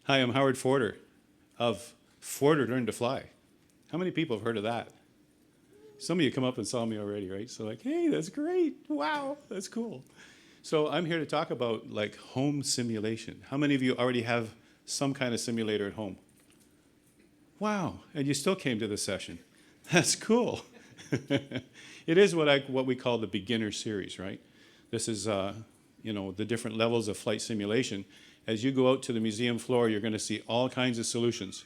Hi, I'm Howard Forder of ForderLearnToFly. How many people have heard of that? Some of you come up and saw me already, right? So like, hey, that's great. Wow, that's cool. So I'm here to talk about like home simulation. How many of you already have some kind of simulator at home? Wow, and you still came to this session. That's cool. It is what we call the beginner series, right? This is the different levels of flight simulation. As you go out to the museum floor, you're going to see all kinds of solutions.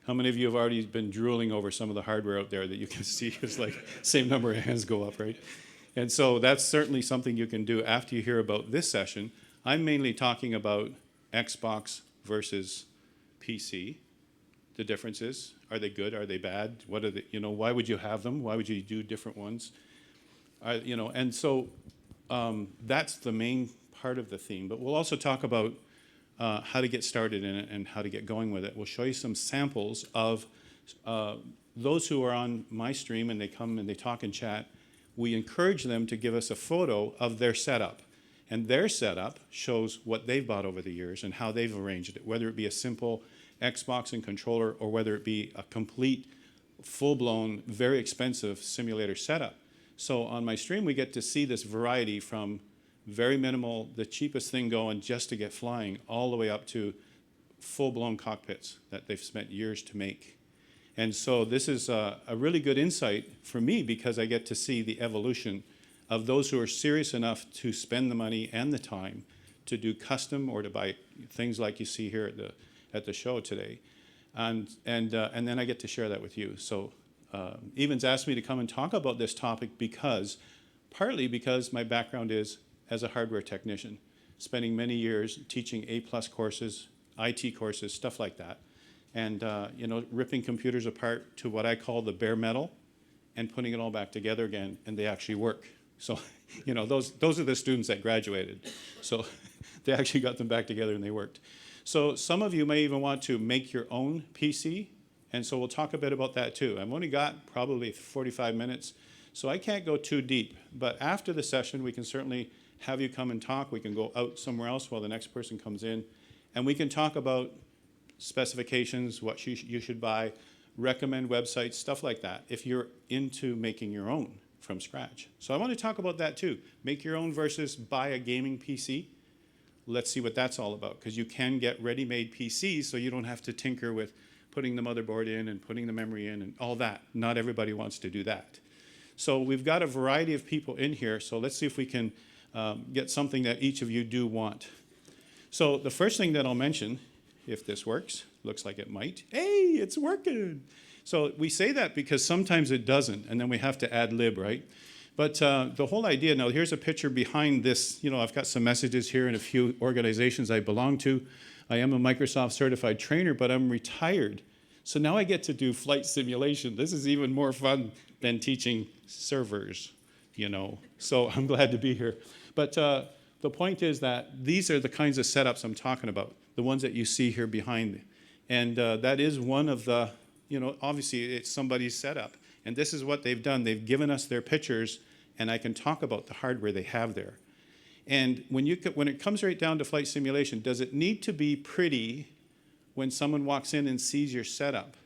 How many of you have already been drooling over some of the hardware out there that you can see is like same number of hands go up, right? And so that's certainly something you can do after you hear about this session. I'm mainly talking about Xbox versus PC. The differences, are they good, are they bad? What are they, why would you have them? Why would you do different ones? And so that's the main part of the theme. But we'll also talk about how to get started in it and how to get going with it. We'll show you some samples of those who are on my stream and they come and they talk and chat. We encourage them to give us a photo of their setup. And their setup shows what they've bought over the years and how they've arranged it, whether it be a simple Xbox and controller or whether it be a complete, full-blown, very expensive simulator setup. So on my stream, we get to see this variety from very minimal, the cheapest thing going just to get flying, all the way up to full-blown cockpits that they've spent years to make. And so this is a really good insight for me because I get to see the evolution of those who are serious enough to spend the money and the time to do custom or to buy things like you see here at the show today. And then I get to share that with you. So Evan's asked me to come and talk about this topic partly because my background is as a hardware technician, spending many years teaching A+ courses, IT courses, stuff like that. And ripping computers apart to what I call the bare metal and putting it all back together again, and they actually work. So, those are the students that graduated. So they actually got them back together and they worked. So some of you may even want to make your own PC, and so we'll talk a bit about that too. I've only got probably 45 minutes, so I can't go too deep. But after the session, we can certainly have you come and talk. We can go out somewhere else while the next person comes in, and we can talk about specifications, what you should buy, recommend websites, stuff like that, if you're into making your own from scratch. So I want to talk about that too. Make your own versus buy a gaming PC. Let's see what that's all about, because you can get ready-made PCs so you don't have to tinker with putting the motherboard in and putting the memory in and all that. Not everybody wants to do that. So we've got a variety of people in here, so let's see if we can get something that each of you do want. So the first thing that I'll mention, if this works, looks like it might. Hey, it's working. So we say that because sometimes it doesn't, and then we have to ad lib, right? But the whole idea, now here's a picture behind this. I've got some messages here in a few organizations I belong to. I am a Microsoft certified trainer, but I'm retired. So now I get to do flight simulation. This is even more fun than teaching servers, So I'm glad to be here. But the point is that these are the kinds of setups I'm talking about, the ones that you see here behind me. And that is one of the, obviously it's somebody's setup. And this is what they've done. They've given us their pictures, and I can talk about the hardware they have there. And when it comes right down to flight simulation, does it need to be pretty when someone walks in and sees your setup?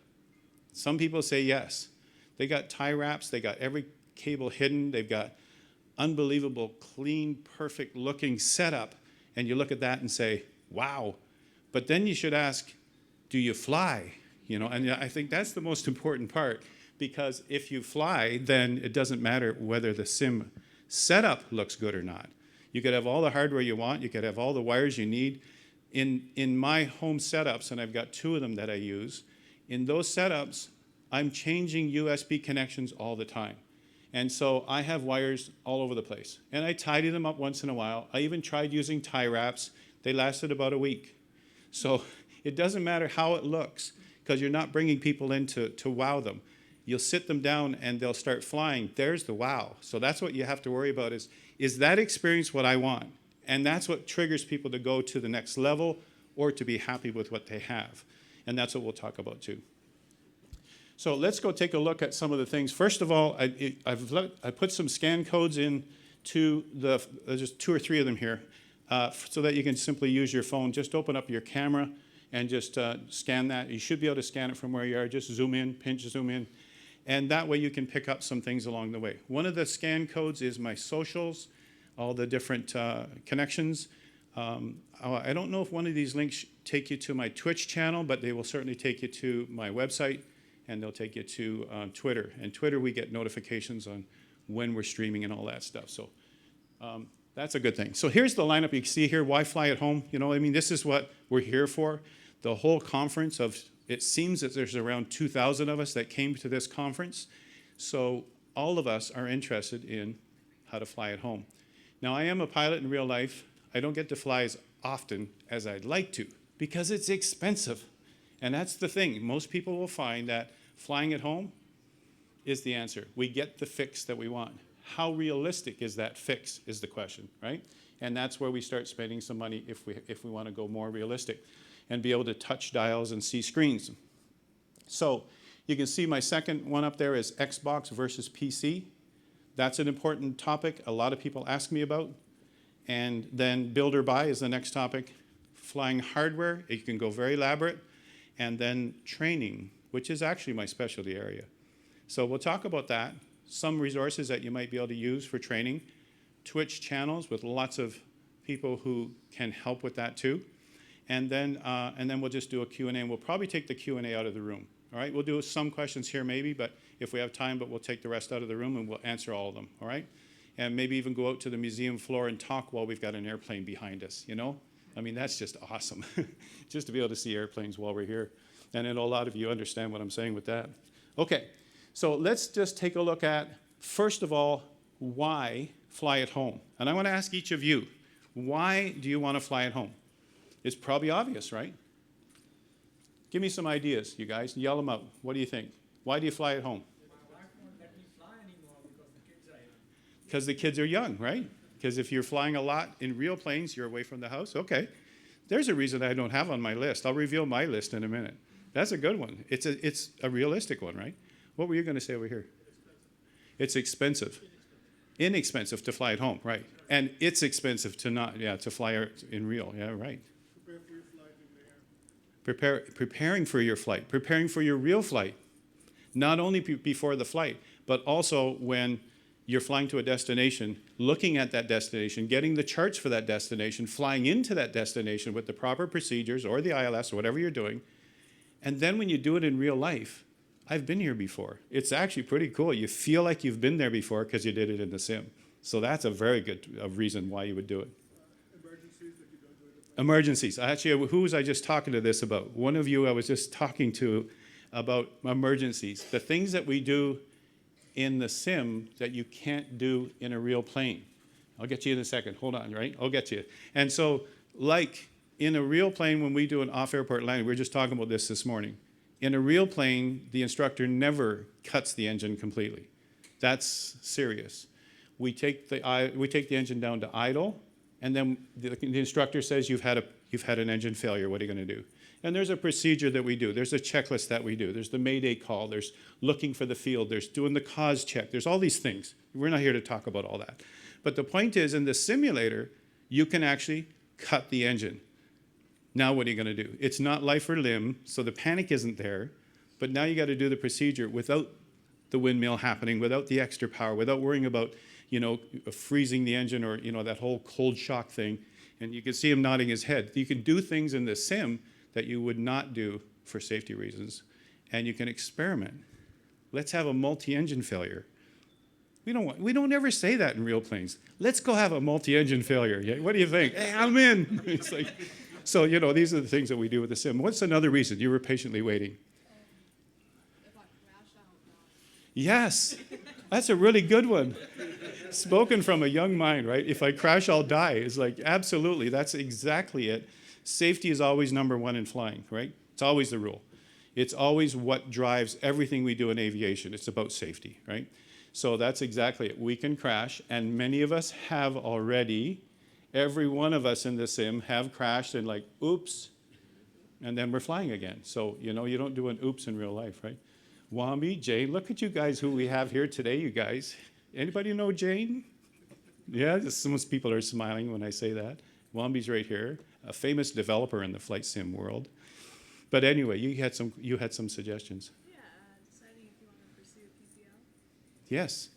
Some people say yes. They got tie wraps. They got every cable hidden. They've got unbelievable, clean, perfect looking setup. And you look at that and say, wow. But then you should ask, do you fly? And I think that's the most important part. Because if you fly, then it doesn't matter whether the sim setup looks good or not. You could have all the hardware you want. You could have all the wires you need. In my home setups, and I've got 2 of them that I use, in those setups, I'm changing USB connections all the time. And so I have wires all over the place. And I tidy them up once in a while. I even tried using tie wraps. They lasted about a week. So it doesn't matter how it looks, because you're not bringing people in to wow them. You'll sit them down and they'll start flying. There's the wow. So that's what you have to worry about is that experience what I want? And that's what triggers people to go to the next level or to be happy with what they have. And that's what we'll talk about too. So let's go take a look at some of the things. First of all, I put some scan codes in to there's just 2 or 3 of them here, so that you can simply use your phone. Just open up your camera and just scan that. You should be able to scan it from where you are. Just zoom in, pinch, zoom in. And that way you can pick up some things along the way. One of the scan codes is my socials, all the different connections. I don't know if one of these links take you to my Twitch channel, but they will certainly take you to my website, and they'll take you to Twitter. And Twitter, we get notifications on when we're streaming and all that stuff. So that's a good thing. So here's the lineup you can see here. Why fly at home? You know, I mean, this is what we're here for. The whole conference of, it seems that there's around 2,000 of us that came to this conference. So all of us are interested in how to fly at home. Now, I am a pilot in real life. I don't get to fly as often as I'd like to because it's expensive. And that's the thing. Most people will find that flying at home is the answer. We get the fix that we want. How realistic is that fix is the question, right? And that's where we start spending some money if we want to go more realistic and be able to touch dials and see screens. So you can see my second one up there is Xbox versus PC. That's an important topic a lot of people ask me about. And then build or buy is the next topic. Flying hardware, it can go very elaborate. And then training, which is actually my specialty area. So we'll talk about that. Some resources that you might be able to use for training. Twitch channels with lots of people who can help with that too. And then we'll just do a Q&A, and we'll probably take the Q&A out of the room. All right, we'll do some questions here maybe, but if we have time, but we'll take the rest out of the room and we'll answer all of them, all right? And maybe even go out to the museum floor and talk while we've got an airplane behind us, you know? I mean, that's just awesome, just to be able to see airplanes while we're here. And I know a lot of you understand what I'm saying with that. Okay, so let's just take a look at, first of all, why fly at home? And I want to ask each of you, why do you want to fly at home? It's probably obvious, right? Give me some ideas, you guys. Yell them out. What do you think? Why do you fly at home? My wife won't let me fly anymore because the kids are young. Because the kids are young, right? Because if you're flying a lot in real planes, you're away from the house. Okay. There's a reason I don't have on my list. I'll reveal my list in a minute. That's a good one. It's a realistic one, right? What were you going to say over here? It's expensive. Inexpensive to fly at home, right? And it's expensive to not, to fly in real. Yeah, right. Preparing for your flight, preparing for your real flight, not only before the flight, but also when you're flying to a destination, looking at that destination, getting the charts for that destination, flying into that destination with the proper procedures or the ILS or whatever you're doing. And then when you do it in real life, I've been here before. It's actually pretty cool. You feel like you've been there before because you did it in the sim. So that's a very good reason why you would do it. Emergencies. Actually, who was I just talking to this about? One of you I was just talking to about emergencies. The things that we do in the sim that you can't do in a real plane. I'll get you in a second. Hold on, right? I'll get you. And so, like in a real plane, when we do an off-airport landing, we were just talking about this morning. In a real plane, the instructor never cuts the engine completely. That's serious. We take the engine down to idle, and then the instructor says you've had an engine failure. What are you going to do? And there's a procedure that we do. There's a checklist that we do. There's the Mayday call. There's looking for the field. There's doing the cause check. There's all these things. We're not here to talk about all that. But the point is, in the simulator, you can actually cut the engine. Now what are you going to do? It's not life or limb, so the panic isn't there. But now you got to do the procedure without the windmill happening, without the extra power, without worrying about, freezing the engine or, that whole cold shock thing. And you can see him nodding his head. You can do things in the sim that you would not do for safety reasons. And you can experiment. Let's have a multi-engine failure. We don't ever say that in real planes. Let's go have a multi-engine failure. Yeah, what do you think? Hey, I'm in. It's like, so, these are the things that we do with the sim. What's another reason? You were patiently waiting. If I crash, I don't die. Yes, that's a really good one. Spoken from a young mind, right? If I crash, I'll die. It's like, absolutely, that's exactly it. Safety is always number one in flying, right? It's always the rule. It's always what drives everything we do in aviation. It's about safety, right? So that's exactly it. We can crash, and many of us have already. Every one of us in the sim have crashed and like, oops, and then we're flying again. So, you don't do an oops in real life, right? Wambi, Jane, look at you guys who we have here today, you guys. Anybody know Jane? Yeah, most people are smiling when I say that. Wambi's right here, a famous developer in the flight sim world. But anyway, you had some suggestions. Yeah, deciding if you want to pursue PPL. Yes.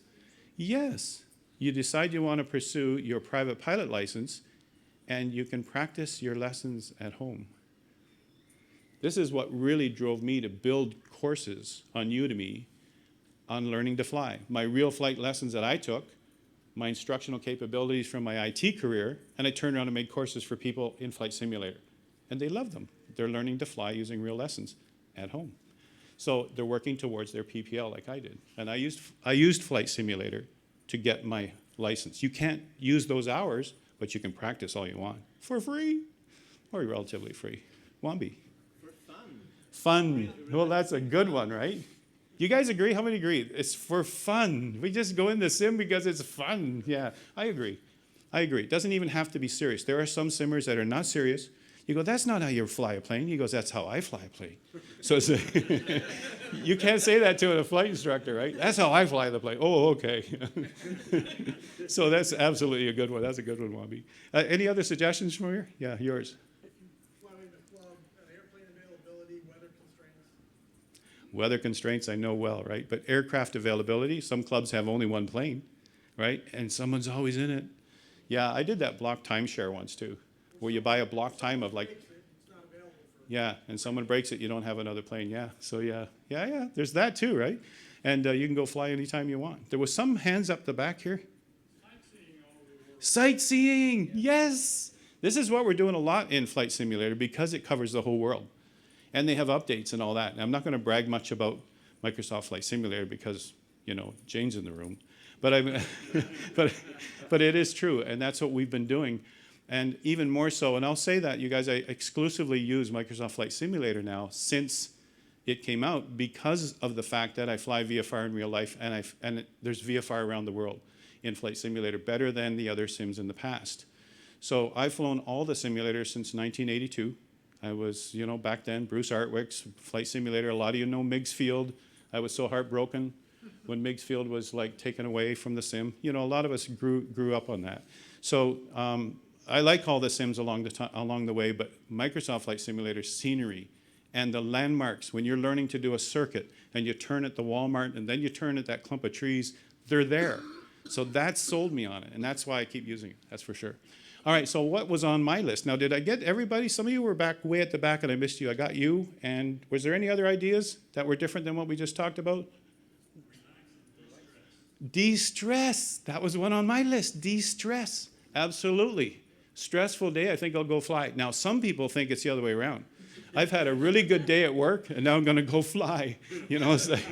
Yes. You decide you want to pursue your private pilot license, and you can practice your lessons at home. This is what really drove me to build courses on Udemy on learning to fly. My real flight lessons that I took, my instructional capabilities from my IT career, and I turned around and made courses for people in Flight Simulator. And they love them. They're learning to fly using real lessons at home. So they're working towards their PPL like I did. And I used Flight Simulator to get my license. You can't use those hours, but you can practice all you want for free or relatively free. Wambi. For fun. Fun. Well, that's a good one, right? You guys agree? How many agree? It's for fun. We just go in the sim because it's fun. Yeah, I agree. I agree. It doesn't even have to be serious. There are some simmers that are not serious. You go, that's not how you fly a plane. He goes, that's how I fly a plane. So it's you can't say that to a flight instructor, right? That's how I fly the plane. Oh, okay. So that's absolutely a good one. That's a good one, Wambi. Any other suggestions from here? Yeah, yours. If you fly in the club, airplane availability, weather constraints. Weather constraints, I know well, right? But aircraft availability, some clubs have only one plane, right? And someone's always in it. Yeah, I did that block timeshare once too, where you buy a block time of like, It's not available for. yeah, and someone breaks it, you don't have another plane. Yeah, so yeah, there's that too, right? And you can go fly anytime you want. There was some hands up the back here. Sightseeing all over the world. Sightseeing, yes. This is what we're doing a lot in Flight Simulator because it covers the whole world. And they have updates and all that. And I'm not going to brag much about Microsoft Flight Simulator because, Jane's in the room. But but it is true, and that's what we've been doing. And even more so, and I'll say that, you guys, I exclusively use Microsoft Flight Simulator now since it came out because of the fact that I fly VFR in real life, and there's VFR around the world in Flight Simulator, better than the other sims in the past. So I've flown all the simulators since 1982. I was, back then, Bruce Artwick's Flight Simulator. A lot of you know Meigs Field. I was so heartbroken when Meigs Field was like taken away from the sim. A lot of us grew up on that. So I like all the sims along the way, but Microsoft Flight Simulator scenery and the landmarks, when you're learning to do a circuit and you turn at the Walmart and then you turn at that clump of trees, they're there. So that sold me on it, and that's why I keep using it, that's for sure. All right, so what was on my list? Now, did I get everybody? Some of you were back way at the back and I missed you. I got you. And was there any other ideas that were different than what we just talked about? De-stress. That was one on my list. De-stress. Absolutely. Stressful day, I think I'll go fly. Now, some people think it's the other way around. I've had a really good day at work, and now I'm going to go fly. It's like,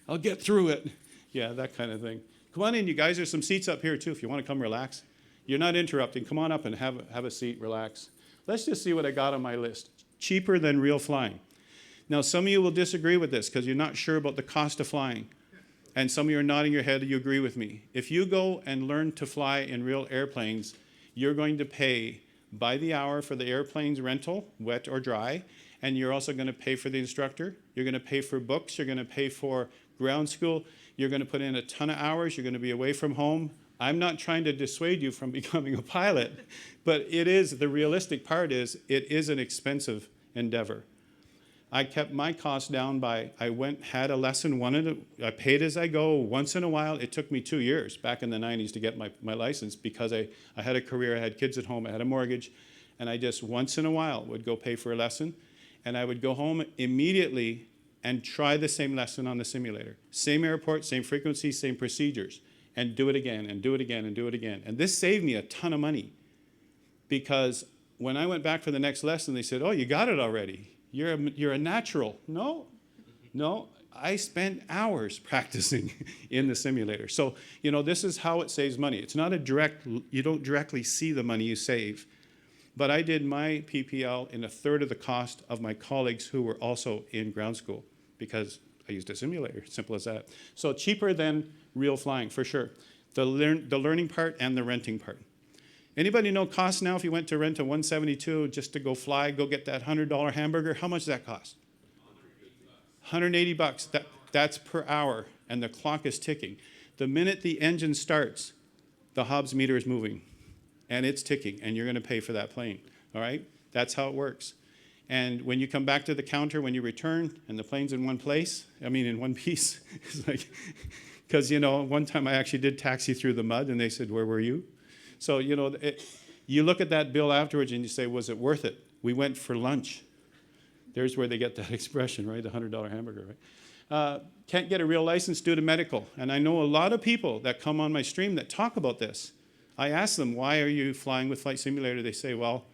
I'll get through it. Yeah, that kind of thing. Come on in, you guys. There's some seats up here, too, if you want to come relax. You're not interrupting. Come on up and have a seat, relax. Let's just see what I got on my list. Cheaper than real flying. Now, some of you will disagree with this because you're not sure about the cost of flying. And some of you are nodding your head, you agree with me. If you go and learn to fly in real airplanes, you're going to pay by the hour for the airplane's rental, wet or dry, and you're also going to pay for the instructor. You're going to pay for books. You're going to pay for ground school. You're going to put in a ton of hours. You're going to be away from home. I'm not trying to dissuade you from becoming a pilot, but the realistic part is, it is an expensive endeavor. I kept my costs down had a lesson, I paid as I go once in a while. It took me 2 years back in the 90s to get my license because I had a career, I had kids at home, I had a mortgage, and I just once in a while would go pay for a lesson, and I would go home immediately and try the same lesson on the simulator. Same airport, same frequency, same procedures, and do it again, and do it again, and do it again. And this saved me a ton of money because when I went back for the next lesson, they said, oh, you got it already. You're a natural. No, I spent hours practicing in the simulator. So, this is how it saves money. It's not you don't directly see the money you save. But I did my PPL in a third of the cost of my colleagues who were also in ground school because I used a simulator, simple as that. So cheaper than real flying, for sure. The learning part and the renting part. Anybody know cost now if you went to rent a 172 just to go fly, go get that $100 hamburger? How much does that cost? $180. That's per hour, and the clock is ticking. The minute the engine starts, the Hobbs meter is moving, and it's ticking, and you're going to pay for that plane, all right? That's how it works. And when you come back to the counter, when you return, and the plane's in one place, in one piece, it's like, because, one time I actually did taxi through the mud, and they said, where were you? So, you look at that bill afterwards, and you say, was it worth it? We went for lunch. There's where they get that expression, right? The $100 hamburger, right? Can't get a real license due to medical. And I know a lot of people that come on my stream that talk about this. I ask them, why are you flying with Flight Simulator? They say, well,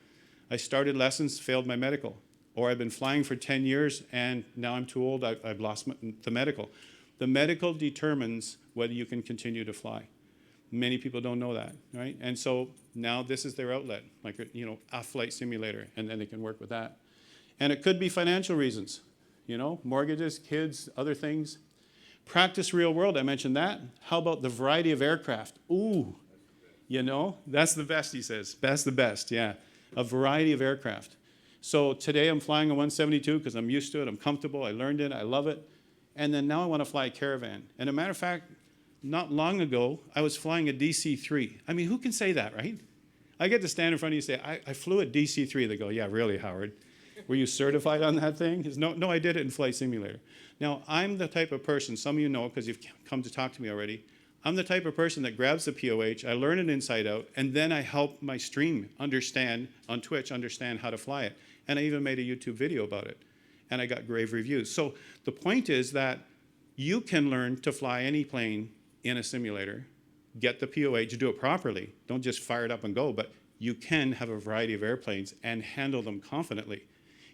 I started lessons, failed my medical. Or I've been flying for 10 years, and now I'm too old, I've lost the medical. The medical determines whether you can continue to fly. Many people don't know that, right? And so now this is their outlet, like, a flight simulator, and then they can work with that. And it could be financial reasons, mortgages, kids, other things. Practice real world, I mentioned that. How about the variety of aircraft? Ooh, that's the best, he says. That's the best, yeah. A variety of aircraft. So today I'm flying a 172 because I'm used to it, I'm comfortable, I learned it, I love it. And then now I want to fly a Caravan. And a matter of fact, not long ago, I was flying a DC-3. Who can say that, right? I get to stand in front of you and say, I flew a DC-3. They go, yeah, really, Howard? Were you certified on that thing? No, I did it in Flight Simulator. Now, I'm the type of person, some of you know because you've come to talk to me already, I'm the type of person that grabs the POH, I learn it inside out, and then I help my stream understand, on Twitch, understand how to fly it. And I even made a YouTube video about it. And I got grave reviews. So the point is that you can learn to fly any plane in a simulator, get the POH, do it properly. Don't just fire it up and go, but you can have a variety of airplanes and handle them confidently.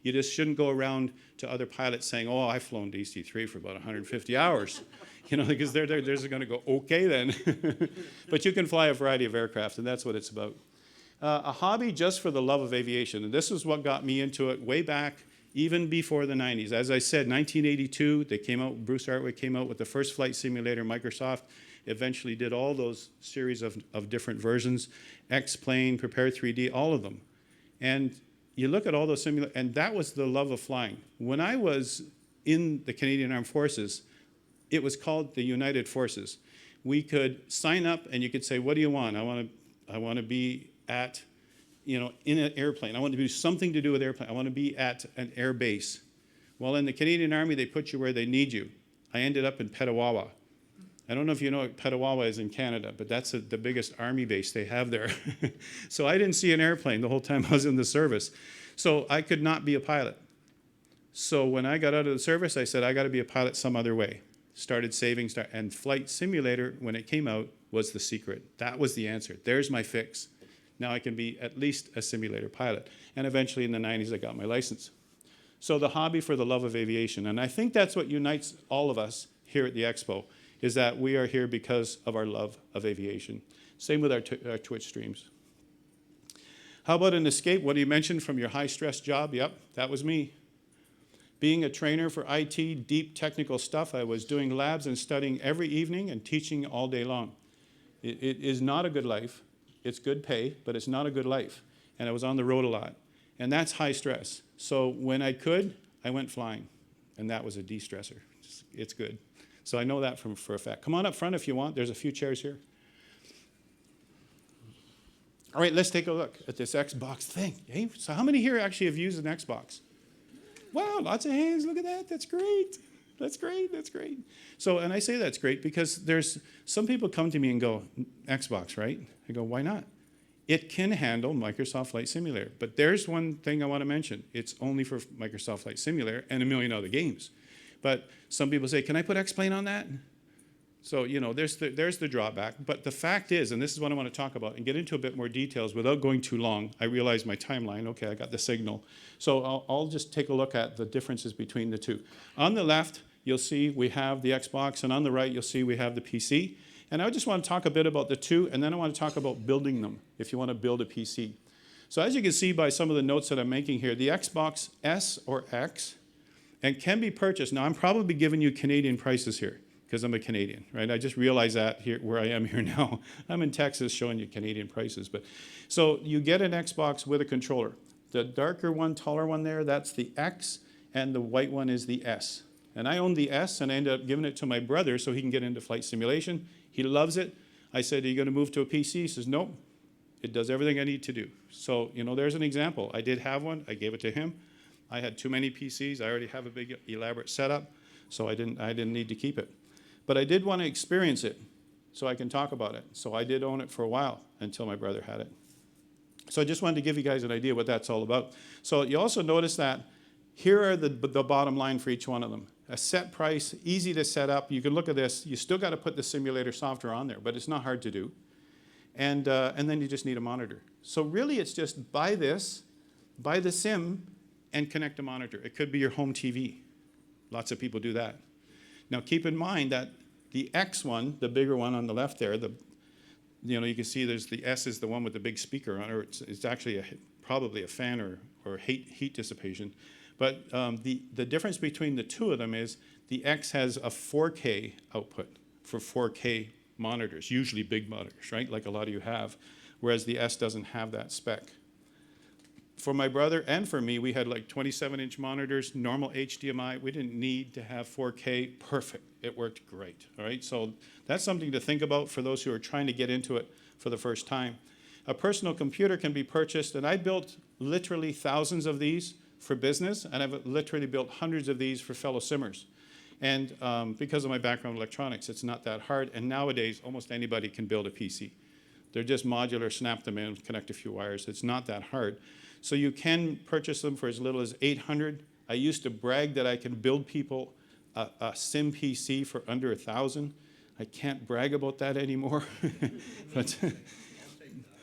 You just shouldn't go around to other pilots saying, oh, I've flown DC-3 for about 150 hours. Because they're going to go, okay then. But you can fly a variety of aircraft, and that's what it's about. A hobby just for the love of aviation. And this is what got me into it way back, even before the 90s. As I said, 1982, Bruce Artwick came out with the first flight simulator. Microsoft eventually did all those series of different versions, X-Plane, Prepare 3D, all of them. And you look at all those simulators, and that was the love of flying. When I was in the Canadian Armed Forces, it was called the United Forces. We could sign up, and you could say, what do you want? I want to be at, in an airplane. I want to do something to do with airplane. I want to be at an air base. Well, in the Canadian Army, they put you where they need you. I ended up in Petawawa. I don't know if you know what Petawawa is in Canada, but that's the biggest army base they have there. So I didn't see an airplane the whole time I was in the service. So I could not be a pilot. So when I got out of the service, I said, I got to be a pilot some other way. Started saving, and Flight Simulator, when it came out, was the secret. That was the answer. There's my fix. Now I can be at least a simulator pilot. And eventually in the 90s, I got my license. So the hobby for the love of aviation. And I think that's what unites all of us here at the Expo, is that we are here because of our love of aviation. Same with our Twitch streams. How about an escape? What you mentioned from your high-stress job? Yep, that was me. Being a trainer for IT, deep technical stuff, I was doing labs and studying every evening and teaching all day long. It is not a good life. It's good pay, but it's not a good life. And I was on the road a lot. And that's high stress. So when I could, I went flying. And that was a de-stressor. It's good. So I know that for a fact. Come on up front if you want. There's a few chairs here. All right, let's take a look at this Xbox thing. Hey, so how many here actually have used an Xbox? Wow, lots of hands. Look at that. That's great. That's great. That's great. So, and I say that's great because there's some people come to me and go, Xbox, right? I go, why not? It can handle Microsoft Flight Simulator. But there's one thing I want to mention. It's only for Microsoft Flight Simulator and a million other games. But some people say, can I put X-Plane on that? So, there's the drawback. But the fact is, and this is what I want to talk about and get into a bit more details without going too long. I realize my timeline. Okay, I got the signal. So I'll just take a look at the differences between the two. On the left, you'll see we have the Xbox, and on the right, you'll see we have the PC. And I just want to talk a bit about the two, and then I want to talk about building them, if you want to build a PC. So as you can see by some of the notes that I'm making here, the Xbox S or X and can be purchased. Now, I'm probably giving you Canadian prices here, because I'm a Canadian, right? I just realized that here where I am here now. I'm in Texas showing you Canadian prices. But so you get an Xbox with a controller. The darker one, taller one there, that's the X, and the white one is the S. And I own the S, and I ended up giving it to my brother so he can get into flight simulation. He loves it. I said, are you going to move to a PC? He says, nope. It does everything I need to do. So, there's an example. I did have one. I gave it to him. I had too many PCs. I already have a big elaborate setup, so I didn't need to keep it. But I did want to experience it so I can talk about it. So I did own it for a while until my brother had it. So I just wanted to give you guys an idea what that's all about. So you also notice that here are the bottom line for each one of them. A set price, easy to set up. You can look at this. You still got to put the simulator software on there, but it's not hard to do. And then you just need a monitor. So really it's just buy this, buy the sim, and connect a monitor. It could be your home TV. Lots of people do that. Now keep in mind that the X one, the bigger one on the left there, you can see there's the S is the one with the big speaker on it. It's actually probably a fan or heat dissipation. But the difference between the two of them is the X has a 4K output for 4K monitors, usually big monitors, right? Like a lot of you have, whereas the S doesn't have that spec. For my brother and for me, we had like 27-inch monitors, normal HDMI. We didn't need to have 4K. Perfect. It worked great, all right? So that's something to think about for those who are trying to get into it for the first time. A personal computer can be purchased, and I built literally thousands of these for business, and I've literally built hundreds of these for fellow simmers. And because of my background in electronics, it's not that hard. And nowadays, almost anybody can build a PC. They're just modular, snap them in, connect a few wires. It's not that hard. So you can purchase them for as little as $800. I used to brag that I can build people a sim PC for under $1,000. I can't brag about that anymore. But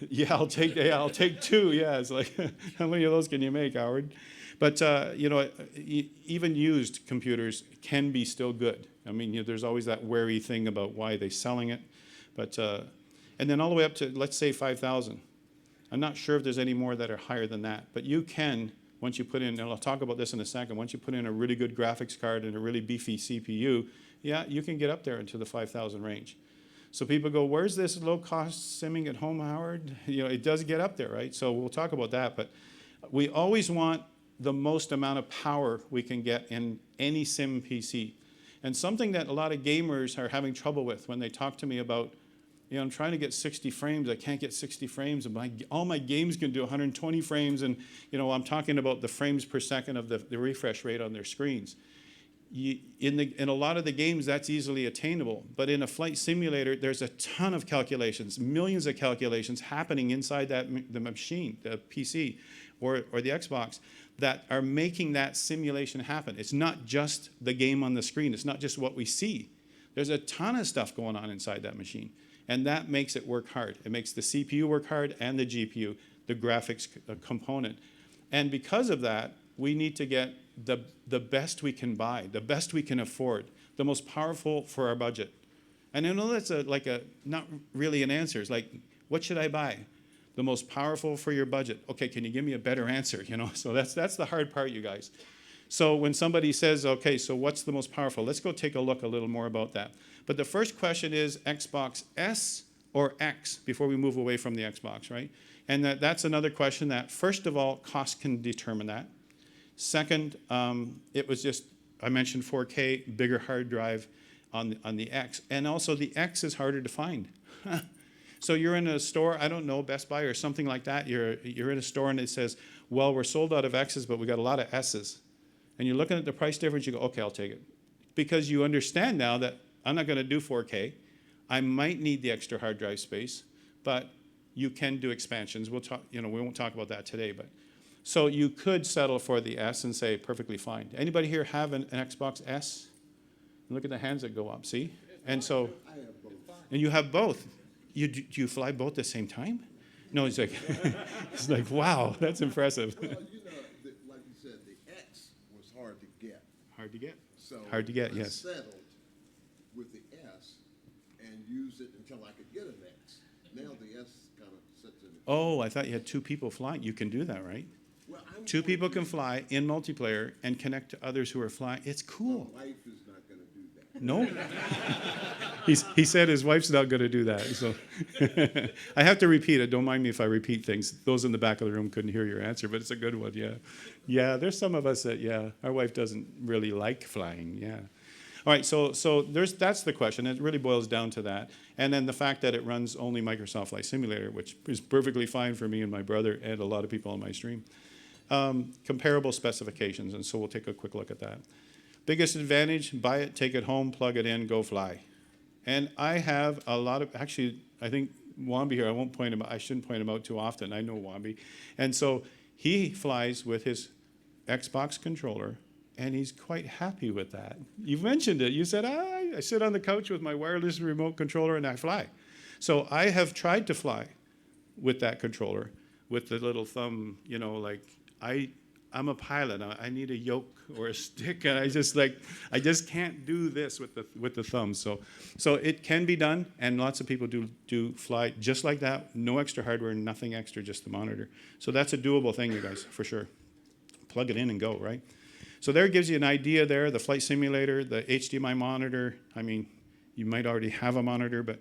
yeah, I'll take two. Yeah, it's like, how many of those can you make, Howard? But even used computers can be still good. I mean, there's always that wary thing about why they're selling it. But and then all the way up to, let's say, 5,000. I'm not sure if there's any more that are higher than that. But you can, once you put in, and I'll talk about this in a second, once you put in a really good graphics card and a really beefy CPU, yeah, you can get up there into the 5,000 range. So people go, where's this low-cost simming at home, Howard? It does get up there, right? So we'll talk about that. But we always want the most amount of power we can get in any sim PC. And something that a lot of gamers are having trouble with when they talk to me about, I'm trying to get 60 frames, I can't get 60 frames, and all my games can do 120 frames, and I'm talking about the frames per second of the refresh rate on their screens. In a lot of the games, that's easily attainable, but in a flight simulator, there's a ton of calculations, millions of calculations happening inside the machine, the PC, or the Xbox, that are making that simulation happen. It's not just the game on the screen. It's not just what we see. There's a ton of stuff going on inside that machine, and that makes it work hard. It makes the CPU work hard and the GPU, the graphics component. And because of that, we need to get the best we can buy, the best we can afford, the most powerful for our budget. And I know that's not really an answer. It's like, what should I buy? The most powerful for your budget. Okay, can you give me a better answer? So that's the hard part, you guys. So when somebody says, okay, so what's the most powerful? Let's go take a look a little more about that. But the first question is Xbox S or X before we move away from the Xbox, right? And that's another question that, first of all, cost can determine that. Second, it was just, I mentioned 4K, bigger hard drive on the X. And also the X is harder to find. So you're in a store, I don't know, Best Buy or something like that. You're in a store and it says, well, we're sold out of X's, but we got a lot of S's. And you're looking at the price difference, you go, okay, I'll take it. Because you understand now that I'm not going to do 4K. I might need the extra hard drive space, but you can do expansions. We'll talk, we won't talk about that today, but so you could settle for the S and say perfectly fine. Anybody here have an Xbox S? Look at the hands that go up, see? And so, and you have both. Do you fly both at the same time? No, it's like, wow, that's impressive. Well, like you said, the X was hard to get. Hard to get. So hard to get, I yes. settled with the S and used it until I could get an X. Now the S kind of sits in. Oh, I thought you had two people flying. You can do that, right? Well, two people can fly in multiplayer and connect to others who are flying. It's cool. My wife is not going to do that. No? He said his wife's not going to do that. So I have to repeat it. Don't mind me if I repeat things. Those in the back of the room couldn't hear your answer, but it's a good one, yeah. Yeah, there's some of us that, yeah, our wife doesn't really like flying, yeah. All right, so that's the question. It really boils down to that. And then the fact that it runs only Microsoft Flight Simulator, which is perfectly fine for me and my brother and a lot of people on my stream. comparable specifications, and so we'll take a quick look at that. Biggest advantage, buy it, take it home, plug it in, go fly. And I have a lot of, actually, I think Wambi here, I shouldn't point him out too often, I know Wambi. And so he flies with his Xbox controller, and he's quite happy with that. You mentioned it, you said, I sit on the couch with my wireless remote controller and I fly. So I have tried to fly with that controller, with the little thumb, you know, like, I'm a pilot. I need a yoke or a stick, and I just can't do this with the thumb. So it can be done, and lots of people do fly just like that. No extra hardware, nothing extra, just the monitor. So that's a doable thing, you guys, for sure. Plug it in and go, right? So there it gives you an idea there. The flight simulator, the HDMI monitor. I mean, you might already have a monitor, but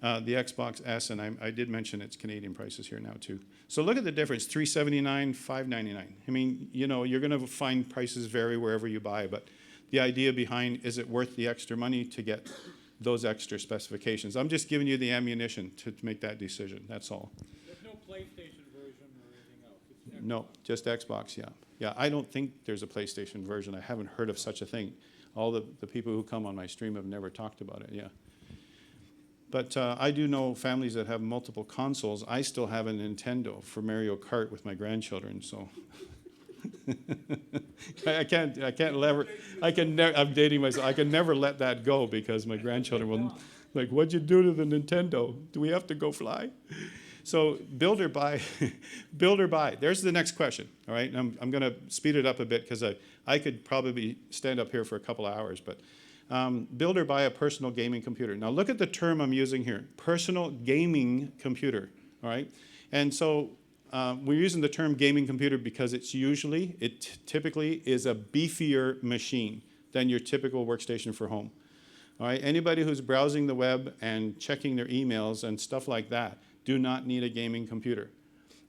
the Xbox S, and I did mention it's Canadian prices here now too. So look at the difference, $379, $599. I mean, you know, you're going to find prices vary wherever you buy, but the idea behind, is it worth the extra money to get those extra specifications? I'm just giving you the ammunition to make that decision, that's all. There's no PlayStation version or anything else? It's Xbox. No, just Xbox, yeah. Yeah, I don't think there's a PlayStation version. I haven't heard of such a thing. All the people who come on my stream have never talked about it, yeah. But I do know families that have multiple consoles. I still have a Nintendo for Mario Kart with my grandchildren, so. I'm dating myself. I can never let that go because my grandchildren will, like, what'd you do to the Nintendo? Do we have to go fly? So build or buy, build or buy. There's the next question, all right? I'm gonna speed it up a bit because I could probably stand up here for a couple of hours, but build or buy a personal gaming computer. Now look at the term I'm using here, personal gaming computer, all right? And so we're using the term gaming computer because it typically is a beefier machine than your typical workstation for home. All right, anybody who's browsing the web and checking their emails and stuff like that do not need a gaming computer.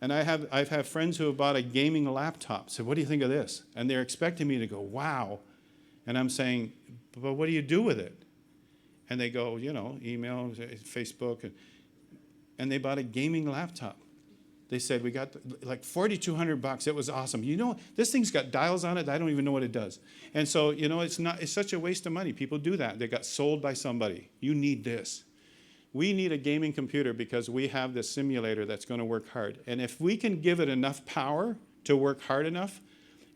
And I've had friends who have bought a gaming laptop, said, what do you think of this? And they're expecting me to go, wow. And I'm saying, but what do you do with it? And they go, you know, email, Facebook, and they bought a gaming laptop. They said, we got like $4,200. It was awesome. You know, this thing's got dials on it. I don't even know what it does. And so, you know, it's such a waste of money. People do that. They got sold by somebody. You need this. We need a gaming computer because we have this simulator that's going to work hard. And if we can give it enough power to work hard enough,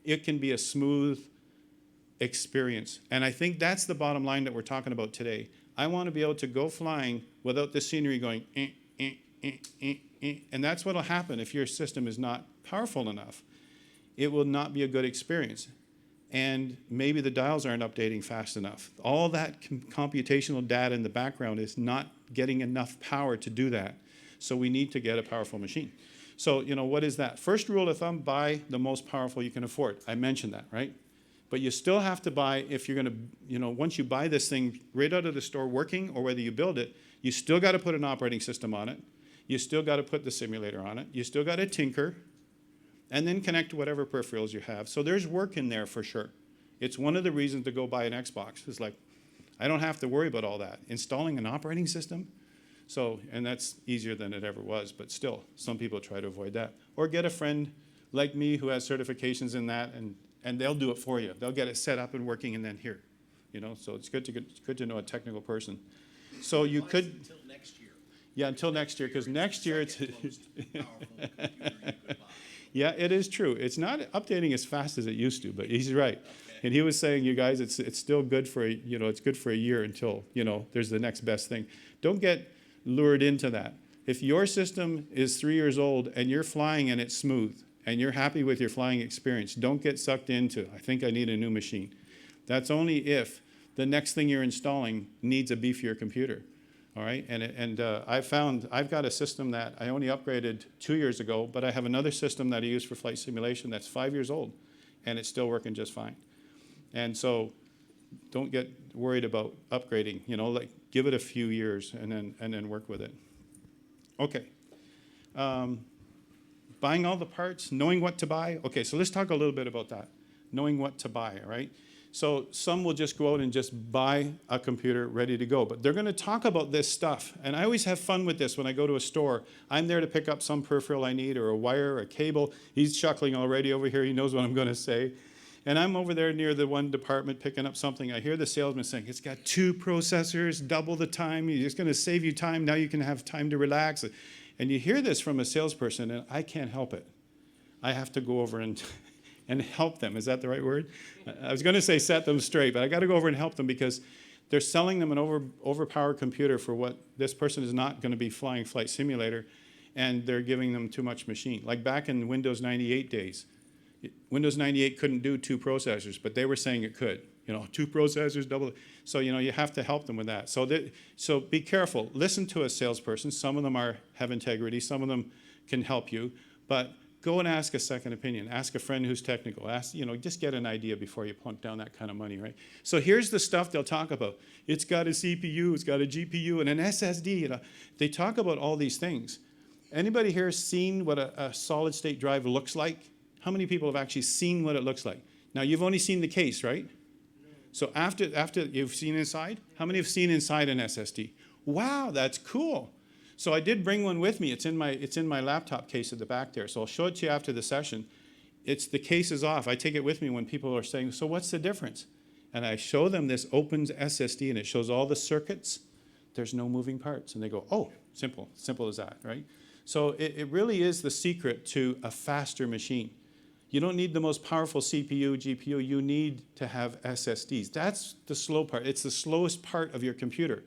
it can be a smooth experience. And I think that's the bottom line that we're talking about today. I want to be able to go flying without the scenery going, and that's what will happen if your system is not powerful enough. It will not be a good experience. And maybe the dials aren't updating fast enough. All that computational data in the background is not getting enough power to do that. So we need to get a powerful machine. So, you know, what is that? First rule of thumb, buy the most powerful you can afford. I mentioned that, right? But you still have to buy, if you're going to, you know, once you buy this thing right out of the store working, or whether you build it, you still got to put an operating system on it. You still got to put the simulator on it. You still got to tinker, and then connect to whatever peripherals you have. So there's work in there for sure. It's one of the reasons to go buy an Xbox. It's like, I don't have to worry about all that. Installing an operating system, so, and that's easier than it ever was, but still, some people try to avoid that. Or get a friend like me who has certifications in that, and they'll do it for you. They'll get it set up and working, and then here, you know. So it's good to know a technical person. So you could until next year. Yeah, until next year, because next year it's Second most powerful computer you could buy. yeah, it is true. It's not updating as fast as it used to, but he's right. Okay. And he was saying, you guys, it's still good for it's good for a year until there's the next best thing. Don't get lured into that. If your system is 3 years old and you're flying and it's smooth and you're happy with your flying experience, don't get sucked into, I think I need a new machine. That's only if the next thing you're installing needs a beefier computer. All right, and I've got a system that I only upgraded 2 years ago, but I have another system that I use for flight simulation that's 5 years old, and it's still working just fine. And so, don't get worried about upgrading. Like give it a few years and then work with it. Okay. Buying all the parts, knowing what to buy. Okay, so let's talk a little bit about that. Knowing what to buy. All right. So some will just go out and just buy a computer ready to go. But they're going to talk about this stuff. And I always have fun with this when I go to a store. I'm there to pick up some peripheral I need or a wire or a cable. He's chuckling already over here. He knows what I'm going to say. And I'm over there near the one department picking up something. I hear the salesman saying, it's got 2 processors, double the time. It's going to save you time. Now you can have time to relax. And you hear this from a salesperson, and I can't help it. I have to go over and help them. Is that the right word? I was going to say set them straight, but I got to go over and help them because they're selling them an overpowered computer for what this person is not going to be flying flight simulator, and they're giving them too much machine. Like back in Windows 98 days, Windows 98 couldn't do 2 processors, but they were saying it could. 2 processors, double. So, you have to help them with that. So be careful. Listen to a salesperson. Some of them have integrity. Some of them can help you, but go and ask a second opinion. Ask a friend who's technical. Just get an idea before you plunk down that kind of money, right? So here's the stuff they'll talk about. It's got a CPU, it's got a GPU, and an SSD. They talk about all these things. Anybody here seen what a solid state drive looks like? How many people have actually seen what it looks like? Now, you've only seen the case, right? So after you've seen inside, how many have seen inside an SSD? Wow, that's cool. So I did bring one with me. It's in my laptop case at the back there. So I'll show it to you after the session. The case is off. I take it with me when people are saying, so what's the difference? And I show them this opens SSD, and it shows all the circuits. There's no moving parts. And they go, oh, simple as that, right? So it really is the secret to a faster machine. You don't need the most powerful CPU, GPU. You need to have SSDs. That's the slow part. It's the slowest part of your computer.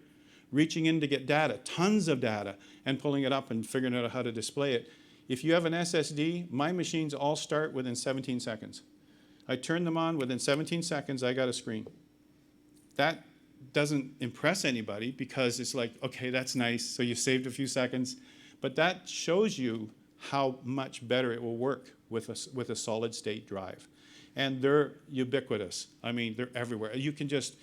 Reaching in to get data, tons of data, and pulling it up and figuring out how to display it. If you have an SSD, my machines all start within 17 seconds. I turn them on, within 17 seconds, I got a screen. That doesn't impress anybody because it's like, okay, that's nice, so you saved a few seconds. But that shows you how much better it will work with a solid state drive. And they're ubiquitous. I mean, they're everywhere. You can just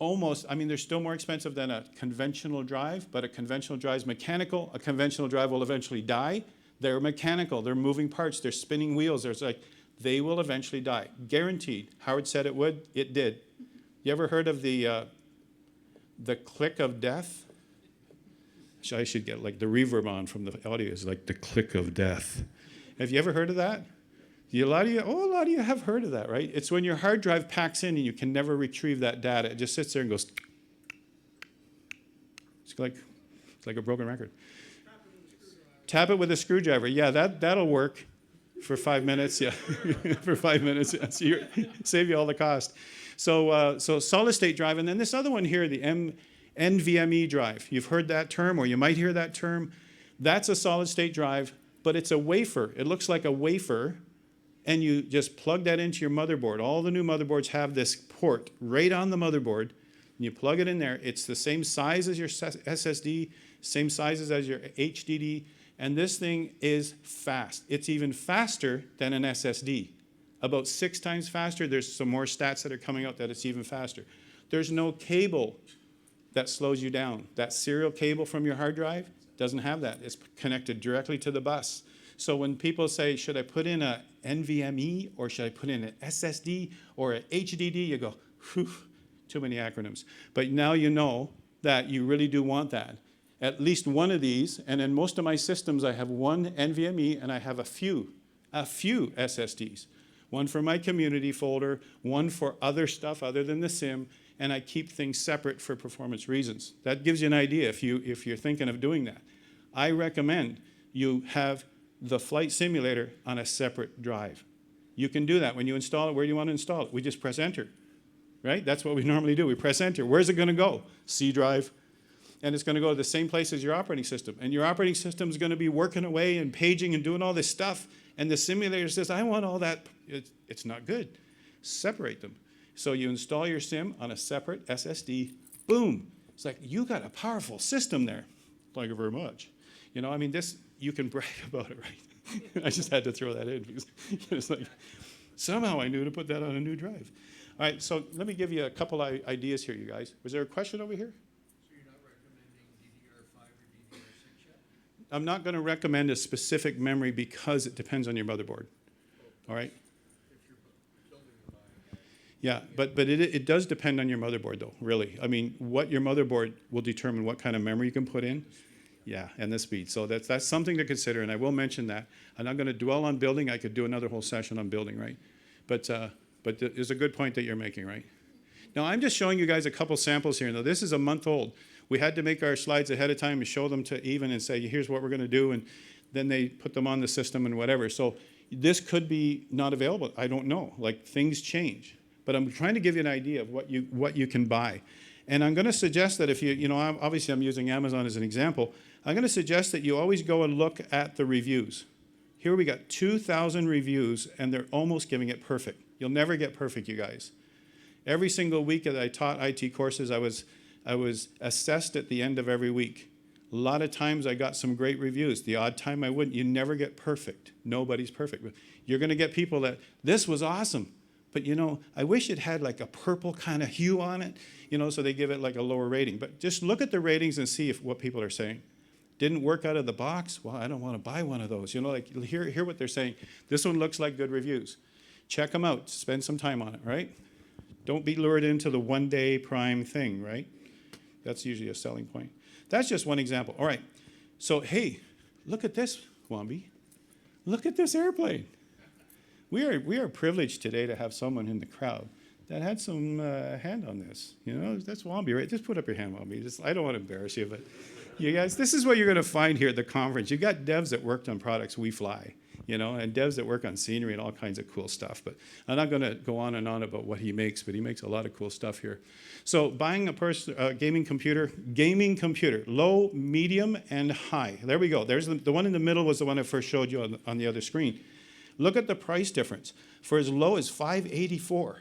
they're still more expensive than a conventional drive, but a conventional drive is mechanical. A conventional drive will eventually die. They're mechanical. They're moving parts. They're spinning wheels. They will eventually die. Guaranteed. Howard said it would. It did. You ever heard of the click of death? I should get like the reverb on from the audio. It's like the click of death. Have you ever heard of that? A lot of you have heard of that, right? It's when your hard drive packs in and you can never retrieve that data. It just sits there and goes. It's like a broken record. Tap it with a screwdriver. Yeah, that'll work for 5 minutes. Yeah, for 5 minutes. Yeah. So save you all the cost. So solid state drive, and then this other one here, the NVMe drive. You've heard that term, or you might hear that term. That's a solid state drive, but it's a wafer. It looks like a wafer. And you just plug that into your motherboard. All the new motherboards have this port right on the motherboard. And you plug it in there. It's the same size as your SSD, same sizes as your HDD. And this thing is fast. It's even faster than an SSD. About 6 times faster. There's some more stats that are coming out that it's even faster. There's no cable that slows you down. That serial cable from your hard drive doesn't have that. It's connected directly to the bus. So when people say, should I put in a NVMe or should I put in an SSD or an HDD, you go, whew, too many acronyms. But now you know that you really do want that. At least one of these, and in most of my systems I have one NVMe and I have a few SSDs. One for my community folder, one for other stuff other than the sim, and I keep things separate for performance reasons. That gives you an idea if you're thinking of doing that. I recommend you have the flight simulator on a separate drive. You can do that. When you install it, where do you want to install it? We just press enter, right? That's what we normally do. We press enter. Where's it going to go? C drive. And it's going to go to the same place as your operating system. And your operating system is going to be working away and paging and doing all this stuff. And the simulator says, I want all that. It's not good. Separate them. So you install your sim on a separate SSD. Boom. It's like, you got a powerful system there. Thank you very much. This, you can brag about it, right? I just had to throw that in because it's like, somehow I knew to put that on a new drive. All right, so let me give you a couple ideas here, you guys. Was there a question over here? So you're not recommending DDR5 or DDR6 yet? I'm not going to recommend a specific memory because it depends on your motherboard. All right? If you're building the buying. Yeah, but it does depend on your motherboard though, really. I mean, what your motherboard will determine what kind of memory you can put in. Yeah, and the speed. So that's something to consider, and I will mention that. I'm not going to dwell on building. I could do another whole session on building, right? But it's a good point that you're making, right? Now, I'm just showing you guys a couple samples here. Now, this is a month old. We had to make our slides ahead of time and show them to Even and say, here's what we're going to do, and then they put them on the system and whatever. So this could be not available. I don't know. Like, things change. But I'm trying to give you an idea of what you can buy. And I'm going to suggest that if obviously I'm using Amazon as an example. I'm going to suggest that you always go and look at the reviews. Here we got 2,000 reviews, and they're almost giving it perfect. You'll never get perfect, you guys. Every single week that I taught IT courses, I was assessed at the end of every week. A lot of times I got some great reviews. The odd time I wouldn't. You never get perfect. Nobody's perfect. But you're going to get people that, this was awesome, but I wish it had like a purple kind of hue on it, so they give it like a lower rating. But just look at the ratings and see what people are saying. Didn't work out of the box? Well, I don't want to buy one of those. Hear what they're saying. This one looks like good reviews. Check them out. Spend some time on it, right? Don't be lured into the one-day prime thing, right? That's usually a selling point. That's just one example. All right. So, hey, look at this, Wambi. Look at this airplane. We are privileged today to have someone in the crowd that had some hand on this. That's Wambi, right? Just put up your hand, Wambi. I don't want to embarrass you, but you guys, this is what you're going to find here at the conference. You've got devs that worked on products we fly, and devs that work on scenery and all kinds of cool stuff. But I'm not going to go on and on about what he makes, but he makes a lot of cool stuff here. So buying a gaming computer, low, medium, and high. There we go. There's the one in the middle was the one I first showed you on the other screen. Look at the price difference. For as low as $584.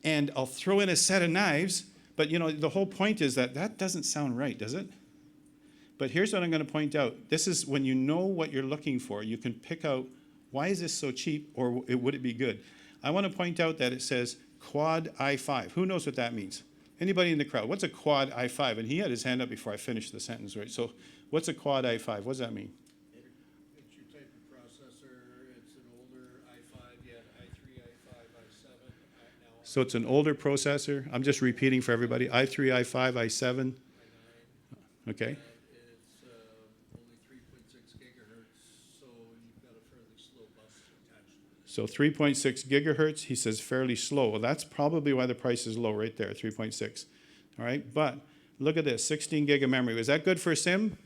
And I'll throw in a set of knives, but the whole point is that doesn't sound right, does it? But here's what I'm going to point out. This is when you know what you're looking for, you can pick out, why is this so cheap, or would it be good? I want to point out that it says quad i5. Who knows what that means? Anybody in the crowd? What's a quad i5? And he had his hand up before I finished the sentence, right? So what's a quad i5? What does that mean? It's your type of processor, it's an older i5, you had i3, i5, i7, now So it's an older processor. I'm just repeating for everybody. i3, i5, i7. i9. Okay. And it's only 3.6 gigahertz, so you've got a fairly slow bus attached to it. So 3.6 gigahertz, he says fairly slow. Well, that's probably why the price is low right there, 3.6. All right, but look at this, 16 gig of memory. Was that good for a sim?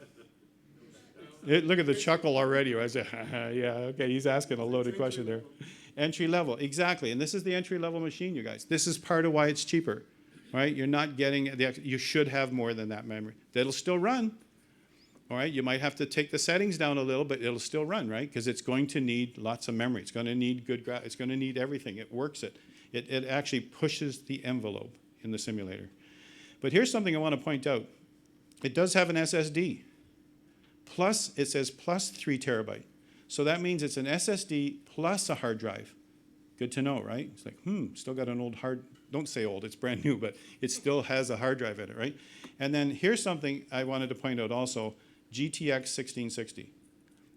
Look at the chuckle already. I said, yeah, okay, he's asking a loaded question there. Entry level, exactly. And this is the entry level machine, you guys. This is part of why it's cheaper, right? You're not getting, you should have more than that memory. That'll still run, all right? You might have to take the settings down a little, but it'll still run, right? Because it's going to need lots of memory. It's going to need it's going to need everything. It works it. It actually pushes the envelope in the simulator. But here's something I want to point out. It does have an SSD. Plus, it says plus 3 terabyte. So that means it's an SSD plus a hard drive. Good to know, right? It's like, still got an old don't say old, it's brand new, but it still has a hard drive in it, right? And then here's something I wanted to point out also, GTX 1660.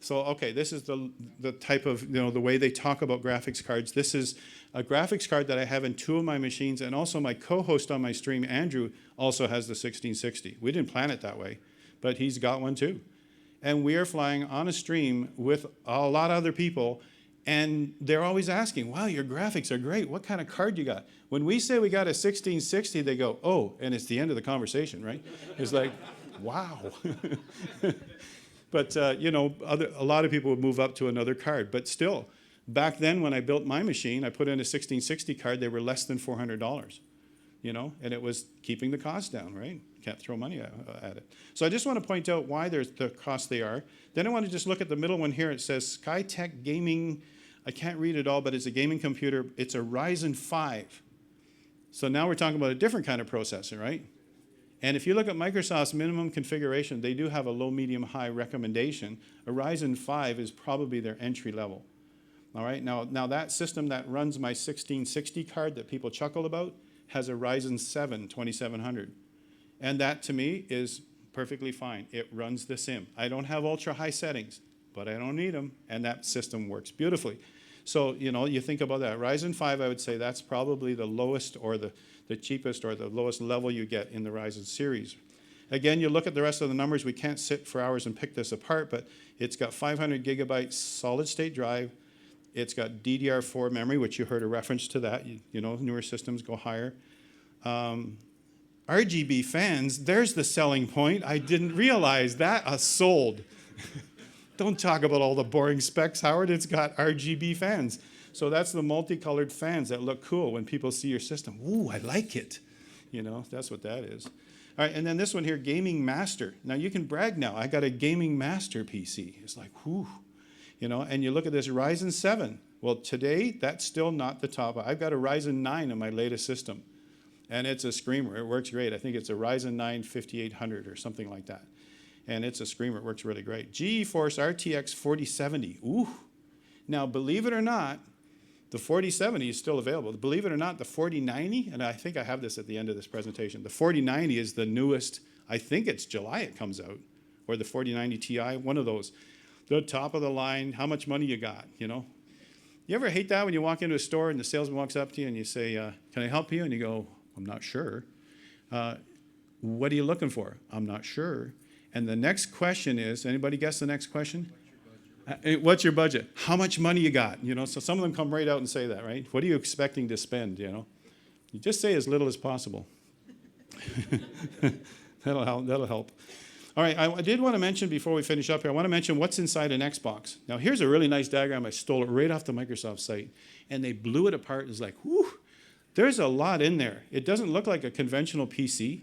So, okay, this is the type of, the way they talk about graphics cards. This is a graphics card that I have in 2 of my machines, and also my co-host on my stream, Andrew, also has the 1660. We didn't plan it that way, but he's got one too. And we are flying on a stream with a lot of other people, and they're always asking, wow, your graphics are great. What kind of card you got? When we say we got a 1660, they go, oh, and it's the end of the conversation, right? It's like, wow. But, a lot of people would move up to another card. But still, back then when I built my machine, I put in a 1660 card. They were less than $400, and it was keeping the cost down, right? Can't throw money at it. So I just want to point out why there's the cost they are. Then I want to just look at the middle one here. It says SkyTech Gaming. I can't read it all, but it's a gaming computer. It's a Ryzen 5. So now we're talking about a different kind of processor, right? And if you look at Microsoft's minimum configuration, they do have a low, medium, high recommendation. A Ryzen 5 is probably their entry level. All right, now that system that runs my 1660 card that people chuckle about has a Ryzen 7 2700. And that, to me, is perfectly fine. It runs the sim. I don't have ultra-high settings, but I don't need them, and that system works beautifully. So, you know, you think about that. Ryzen 5, I would say that's probably the lowest or the cheapest or the lowest level you get in the Ryzen series. Again, you look at the rest of the numbers. We can't sit for hours and pick this apart, but it's got 500 gigabytes solid state drive. It's got DDR4 memory, which you heard a reference to that. You know, newer systems go higher. RGB fans, there's the selling point. I didn't realize that. Sold. Don't talk about all the boring specs, Howard. It's got RGB fans. So that's the multicolored fans that look cool when people see your system. Ooh, I like it. You know, that's what that is. All right, and then this one here, Gaming Master. Now you can brag now. I got a Gaming Master PC. It's like, whew. You know, and you look at this Ryzen 7. Well, today, that's still not the top. I've got a Ryzen 9 in my latest system. And it's a screamer. It works great. I think it's a Ryzen 9 5800 or something like that. And it's a screamer. It works really great. GeForce RTX 4070. Ooh. Now, believe it or not, the 4070 is still available. Believe it or not, the 4090, and I think I have this at the end of this presentation, the 4090 is the newest. I think it's July it comes out, or the 4090 Ti, one of those. The top of the line, how much money you got, you know? You ever hate that when you walk into a store and the salesman walks up to you and you say, can I help you? And you go, I'm not sure. What are you looking for? I'm not sure. And the next question is, anybody guess the next question? What's your budget? How much money you got? You know, so some of them come right out and say that, right? What are you expecting to spend, you know? You just say as little as possible. That'll help. All right, I did want to mention before we finish up here, I want to mention what's inside an Xbox. Now, here's a really nice diagram. I stole it right off the Microsoft site, and they blew it apart. It's like, whew, there's a lot in there. It doesn't look like a conventional PC.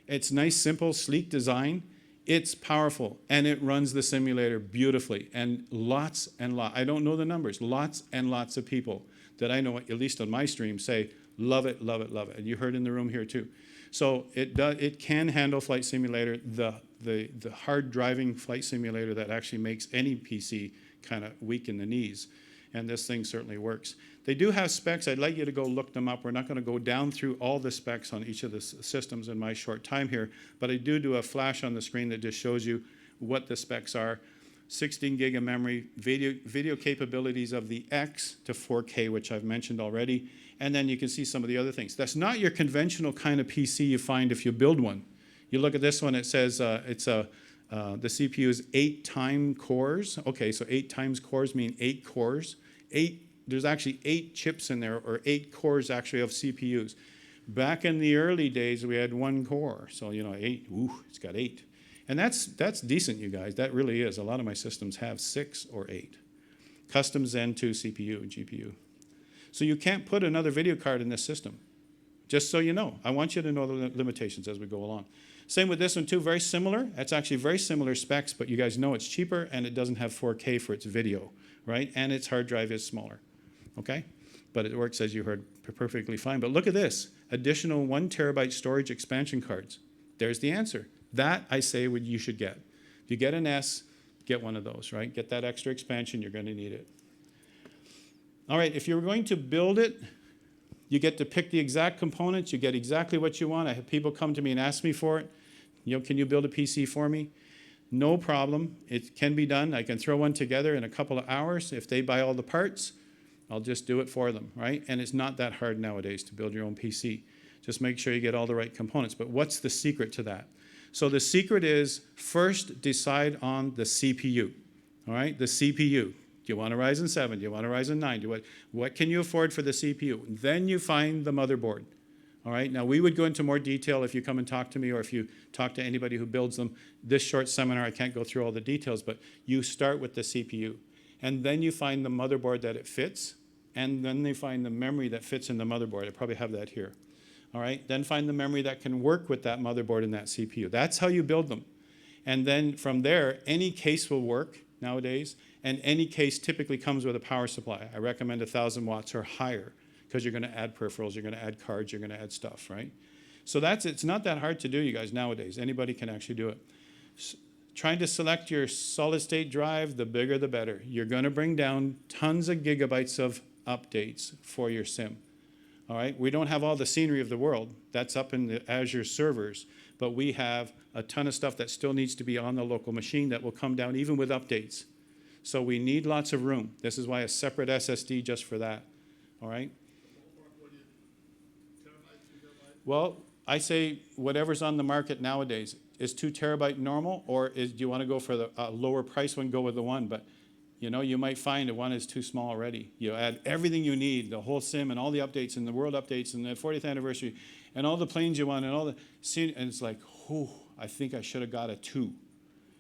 It's nice, simple, sleek design. It's powerful, and it runs the simulator beautifully. And lots, I don't know the numbers, lots and lots of people that I know, at least on my stream, say, love it, love it, love it. And you heard in the room here too. So it can handle Flight Simulator, the hard driving flight simulator that actually makes any PC kind of weak in the knees. And this thing certainly works. They do have specs. I'd like you to go look them up. We're not going to go down through all the specs on each of the systems in my short time here, but I do a flash on the screen that just shows you what the specs are. 16 gig of memory, video capabilities of the X to 4K, which I've mentioned already, and then you can see some of the other things. That's not your conventional kind of PC you find if you build one. You look at this one, it says the CPU is 8 time cores. Okay, so 8 times cores mean 8 cores. There's actually 8 chips in there, or 8 cores actually of CPUs. Back in the early days, we had 1 core. So, you know, 8, ooh, it's got 8. And that's decent, you guys. That really is. A lot of my systems have 6 or 8. Custom Zen 2 CPU and GPU. So you can't put another video card in this system. Just so you know. I want you to know the limitations as we go along. Same with this one too, very similar. It's actually very similar specs, but you guys know it's cheaper and it doesn't have 4K for its video, right? And its hard drive is smaller, okay? But it works, as you heard, perfectly fine. But look at this, additional 1 terabyte storage expansion cards. There's the answer. That, I say, you should get. If you get an S, get one of those, right? Get that extra expansion, you're gonna need it. All right, if you're going to build it, you get to pick the exact components, you get exactly what you want. I have people come to me and ask me for it. You know, can you build a PC for me? No problem, it can be done. I can throw one together in a couple of hours. If they buy all the parts, I'll just do it for them, right? And it's not that hard nowadays to build your own PC. Just make sure you get all the right components. But what's the secret to that? So the secret is first decide on the CPU, all right? The CPU. Do you want a Ryzen 7? Do you want a Ryzen 9? What can you afford for the CPU? Then you find the motherboard, all right? Now, we would go into more detail if you come and talk to me or if you talk to anybody who builds them. This short seminar, I can't go through all the details, but you start with the CPU. And then you find the motherboard that it fits, and then they find the memory that fits in the motherboard. I probably have that here. All right, then find the memory that can work with that motherboard and that CPU. That's how you build them. And then from there, any case will work nowadays, and any case typically comes with a power supply. I recommend 1,000 watts or higher, because you're gonna add peripherals, you're gonna add cards, you're gonna add stuff, right? So it's not that hard to do, you guys, nowadays. Anybody can actually do it. Trying to select your solid state drive, the bigger the better. You're gonna bring down tons of gigabytes of updates for your sim. All right, we don't have all the scenery of the world. That's up in the Azure servers, but we have a ton of stuff that still needs to be on the local machine that will come down even with updates. So we need lots of room. This is why a separate SSD just for that. All right? Well, I say whatever's on the market nowadays. Is 2 terabyte normal, or do you want to go for the lower price one, go with the one? But you might find that one is too small already. You add everything you need, the whole sim and all the updates and the world updates and the 40th anniversary and all the planes you want and all the scene, and it's like, whew, I think I should have got a 2.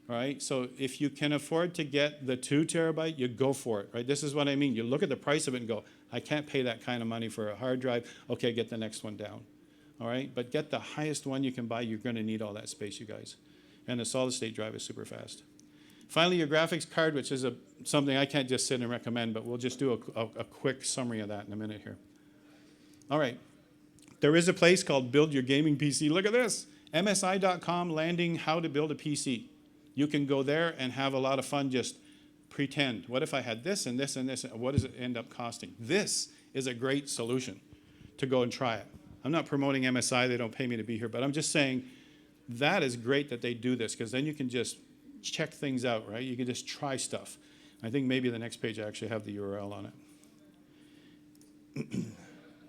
All right, so if you can afford to get the 2 terabyte, you go for it, right? This is what I mean. You look at the price of it and go, I can't pay that kind of money for a hard drive. Okay, get the next one down. All right, but get the highest one you can buy. You're going to need all that space, you guys. And the solid state drive is super fast. Finally, your graphics card, which is something I can't just sit and recommend, but we'll just do a quick summary of that in a minute here. All right, there is a place called Build Your Gaming PC. Look at this, MSI.com landing how to build a PC. You can go there and have a lot of fun, just pretend. What if I had this and this and this? What does it end up costing? This is a great solution to go and try it. I'm not promoting MSI, they don't pay me to be here, but I'm just saying that is great that they do this, because then you can just check things out, right? You can just try stuff. I think maybe the next page I actually have the URL on it.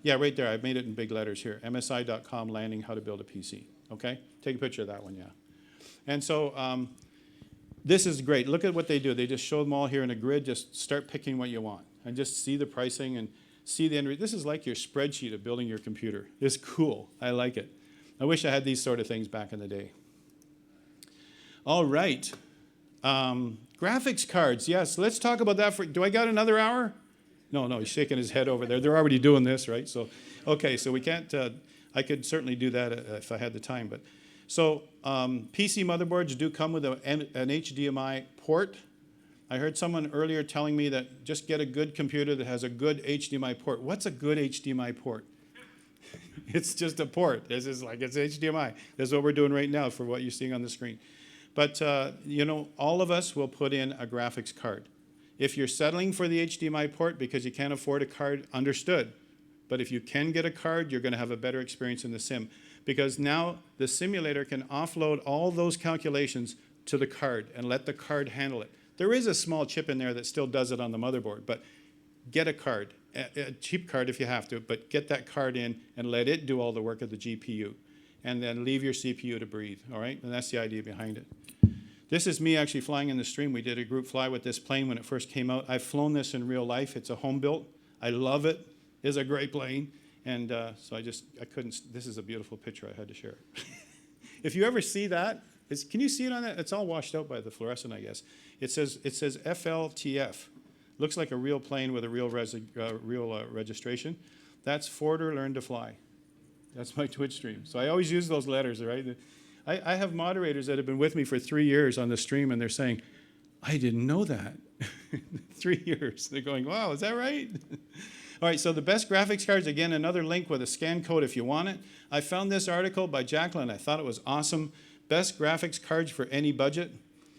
Yeah, right there, I've made it in big letters here. MSI.com landing how to build a PC, okay? Take a picture of that one, yeah. And so this is great. Look at what they do. They just show them all here in a grid. Just start picking what you want and just see the pricing and see the end. This is like your spreadsheet of building your computer. It's cool. I like it. I wish I had these sort of things back in the day. All right. Graphics cards. Yes, let's talk about that. Do I got another hour? No, he's shaking his head over there. They're already doing this, right? So, okay, so we can't, I could certainly do that if I had the time. But so PC motherboards do come with an HDMI port. I heard someone earlier telling me that just get a good computer that has a good HDMI port. What's a good HDMI port? It's just a port. This is like, it's HDMI. That's what we're doing right now for what you're seeing on the screen. But, all of us will put in a graphics card. If you're settling for the HDMI port because you can't afford a card, understood. But if you can get a card, you're going to have a better experience in the sim. Because now the simulator can offload all those calculations to the card and let the card handle it. There is a small chip in there that still does it on the motherboard, but get a card, a cheap card if you have to, but get that card in and let it do all the work of the GPU. And then leave your CPU to breathe, all right? And that's the idea behind it. This is me actually flying in the stream. We did a group fly with this plane when it first came out. I've flown this in real life. It's a home built. I love it. It's a great plane. And so I couldn't, this is a beautiful picture. I had to share it. If you ever see that, can you see it on that? It's all washed out by the fluorescent, I guess. It says FLTF. Looks like a real plane with a real registration. That's ForderLearnToFly. That's my Twitch stream. So I always use those letters, right? I have moderators that have been with me for 3 years on the stream, and they're saying, I didn't know that. 3 years. They're going, wow, is that right? All right, so the best graphics cards, again, another link with a scan code if you want it. I found this article by Jacqueline. I thought it was awesome. Best graphics cards for any budget.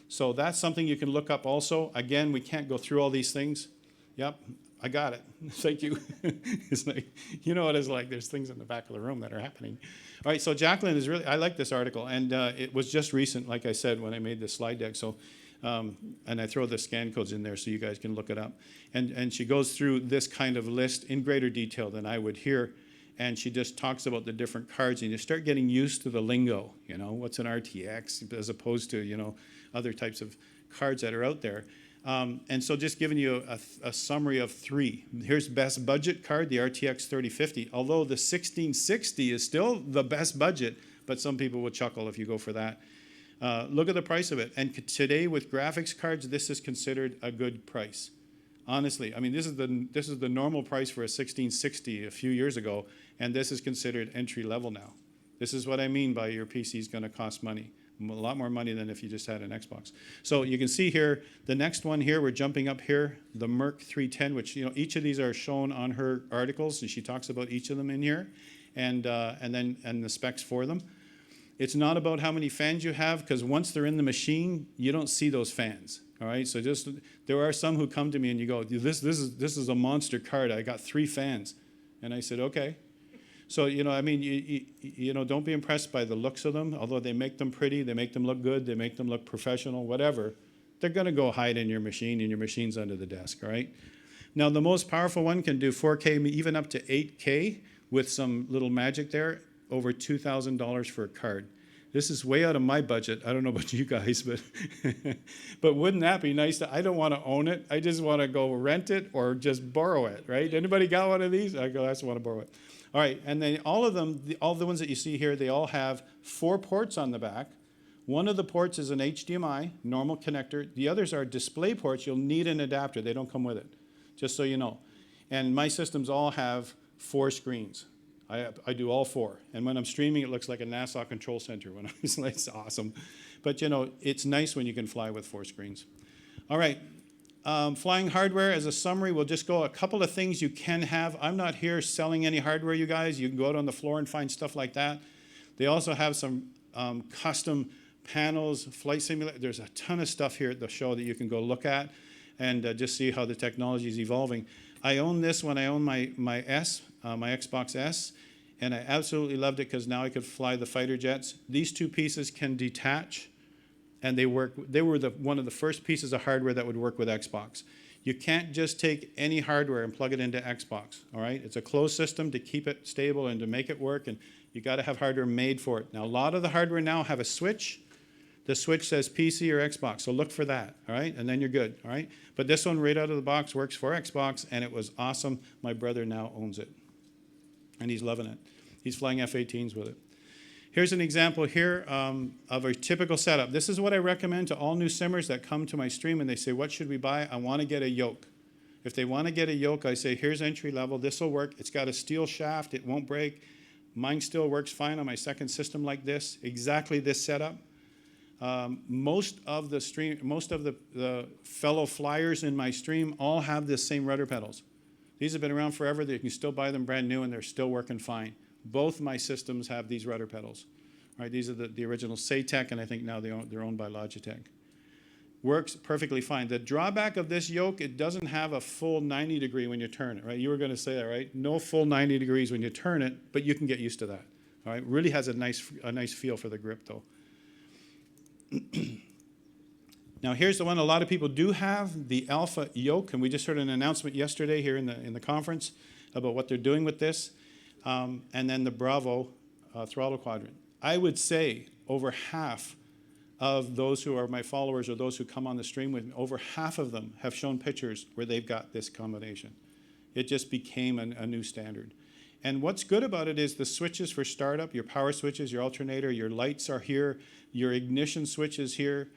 So that's something you can look up also. Again, we can't go through all these things. Yep, I got it. Thank you. It's like, you know what it's like. There's things in the back of the room that are happening. All right, so Jacqueline is really, I like this article. And it was just recent, like I said, when I made this slide deck. So, and I throw the scan codes in there so you guys can look it up. And she goes through this kind of list in greater detail than I would here. And she just talks about the different cards. And you start getting used to the lingo. You know, what's an RTX as opposed to, other types of cards that are out there. And so just giving you a summary of 3. Here's best budget card, the RTX 3050. Although the 1660 is still the best budget, but some people will chuckle if you go for that. Look at the price of it. And today with graphics cards, this is considered a good price. Honestly, I mean, this is the normal price for a 1660 a few years ago, and this is considered entry level now. This is what I mean by your PC is going to cost money. A lot more money than if you just had an Xbox. So you can see here, the next one here, we're jumping up here, the Merc 310, which, each of these are shown on her articles, and she talks about each of them in here, and the specs for them. It's not about how many fans you have, because once they're in the machine, you don't see those fans. All right, so there are some who come to me and you go, this is a monster card. I got 3 fans, and I said, okay. So don't be impressed by the looks of them. Although they make them pretty, they make them look good, they make them look professional, whatever. they're going to go hide in your machine, and your machine's under the desk, all right? Now, the most powerful one can do 4K, even up to 8K with some little magic there, over $2,000 for a card. This is way out of my budget. I don't know about you guys, but but wouldn't that be nice? I don't want to own it. I just want to go rent it or just borrow it, right? Anybody got one of these? I just want to borrow it. All right, and then all of them, all the ones that you see here, they all have 4 ports on the back. One of the ports is an HDMI, normal connector. The others are display ports. You'll need an adapter. They don't come with it, just so you know. And my systems all have 4 screens. I do all 4. And when I'm streaming, it looks like a NASA control center. When it's awesome. But, you know, it's nice when you can fly with 4 screens. All right. Flying hardware, as a summary, we'll just go a couple of things you can have. I'm not here selling any hardware, you guys. You can go out on the floor and find stuff like that. They also have some custom panels, flight simulator. There's a ton of stuff here at the show that you can go look at and just see how the technology is evolving. I own this one. I own my Xbox S, and I absolutely loved it because now I could fly the fighter jets. These 2 pieces can detach, and they work. They were one of the first pieces of hardware that would work with Xbox. You can't just take any hardware and plug it into Xbox, all right? It's a closed system to keep it stable and to make it work, and you got to have hardware made for it. Now, a lot of the hardware now have a switch. The switch says PC or Xbox, so look for that, all right? And then you're good, all right? But this one right out of the box works for Xbox, and it was awesome. My brother now owns it, and he's loving it. He's flying F-18s with it. Here's an example here of a typical setup. This is what I recommend to all new simmers that come to my stream, and they say, what should we buy? I want to get a yoke. If they want to get a yoke, I say, here's entry level. This will work. It's got a steel shaft. It won't break. Mine still works fine on my second system like this, exactly this setup. Most of the fellow flyers in my stream all have the same rudder pedals. These have been around forever. You can still buy them brand new, and they're still working fine. Both my systems have these rudder pedals. All right, these are the original Saytech, and I think now they're owned by Logitech. Works perfectly fine. The drawback of this yoke, it doesn't have a full 90 degree when you turn it, right? You were going to say that, right? No full 90 degrees when you turn it, but you can get used to that. All right, really has a nice feel for the grip, though. Now here's the one a lot of people do have, the Alpha yoke, and we just heard an announcement yesterday here in the conference about what they're doing with this, and then the Bravo throttle quadrant. I would say over half of those who are my followers or those who come on the stream with me, over half of them have shown pictures where they've got this combination. It just became a new standard. And what's good about it is the switches for startup, your power switches, your alternator, your lights are here, your ignition switch is here,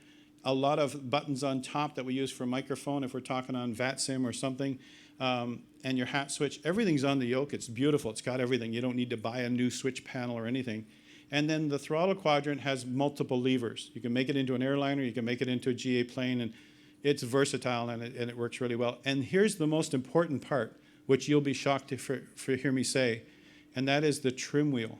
a lot of buttons on top that we use for microphone if we're talking on VATSIM or something, and your hat switch. Everything's on the yoke. It's beautiful. It's got everything. You don't need to buy a new switch panel or anything. And then the throttle quadrant has multiple levers. You can make it into an airliner. You can make it into a GA plane, and it's versatile, and it works really well. And here's the most important part, which you'll be shocked to hear me say, and that is the trim wheel.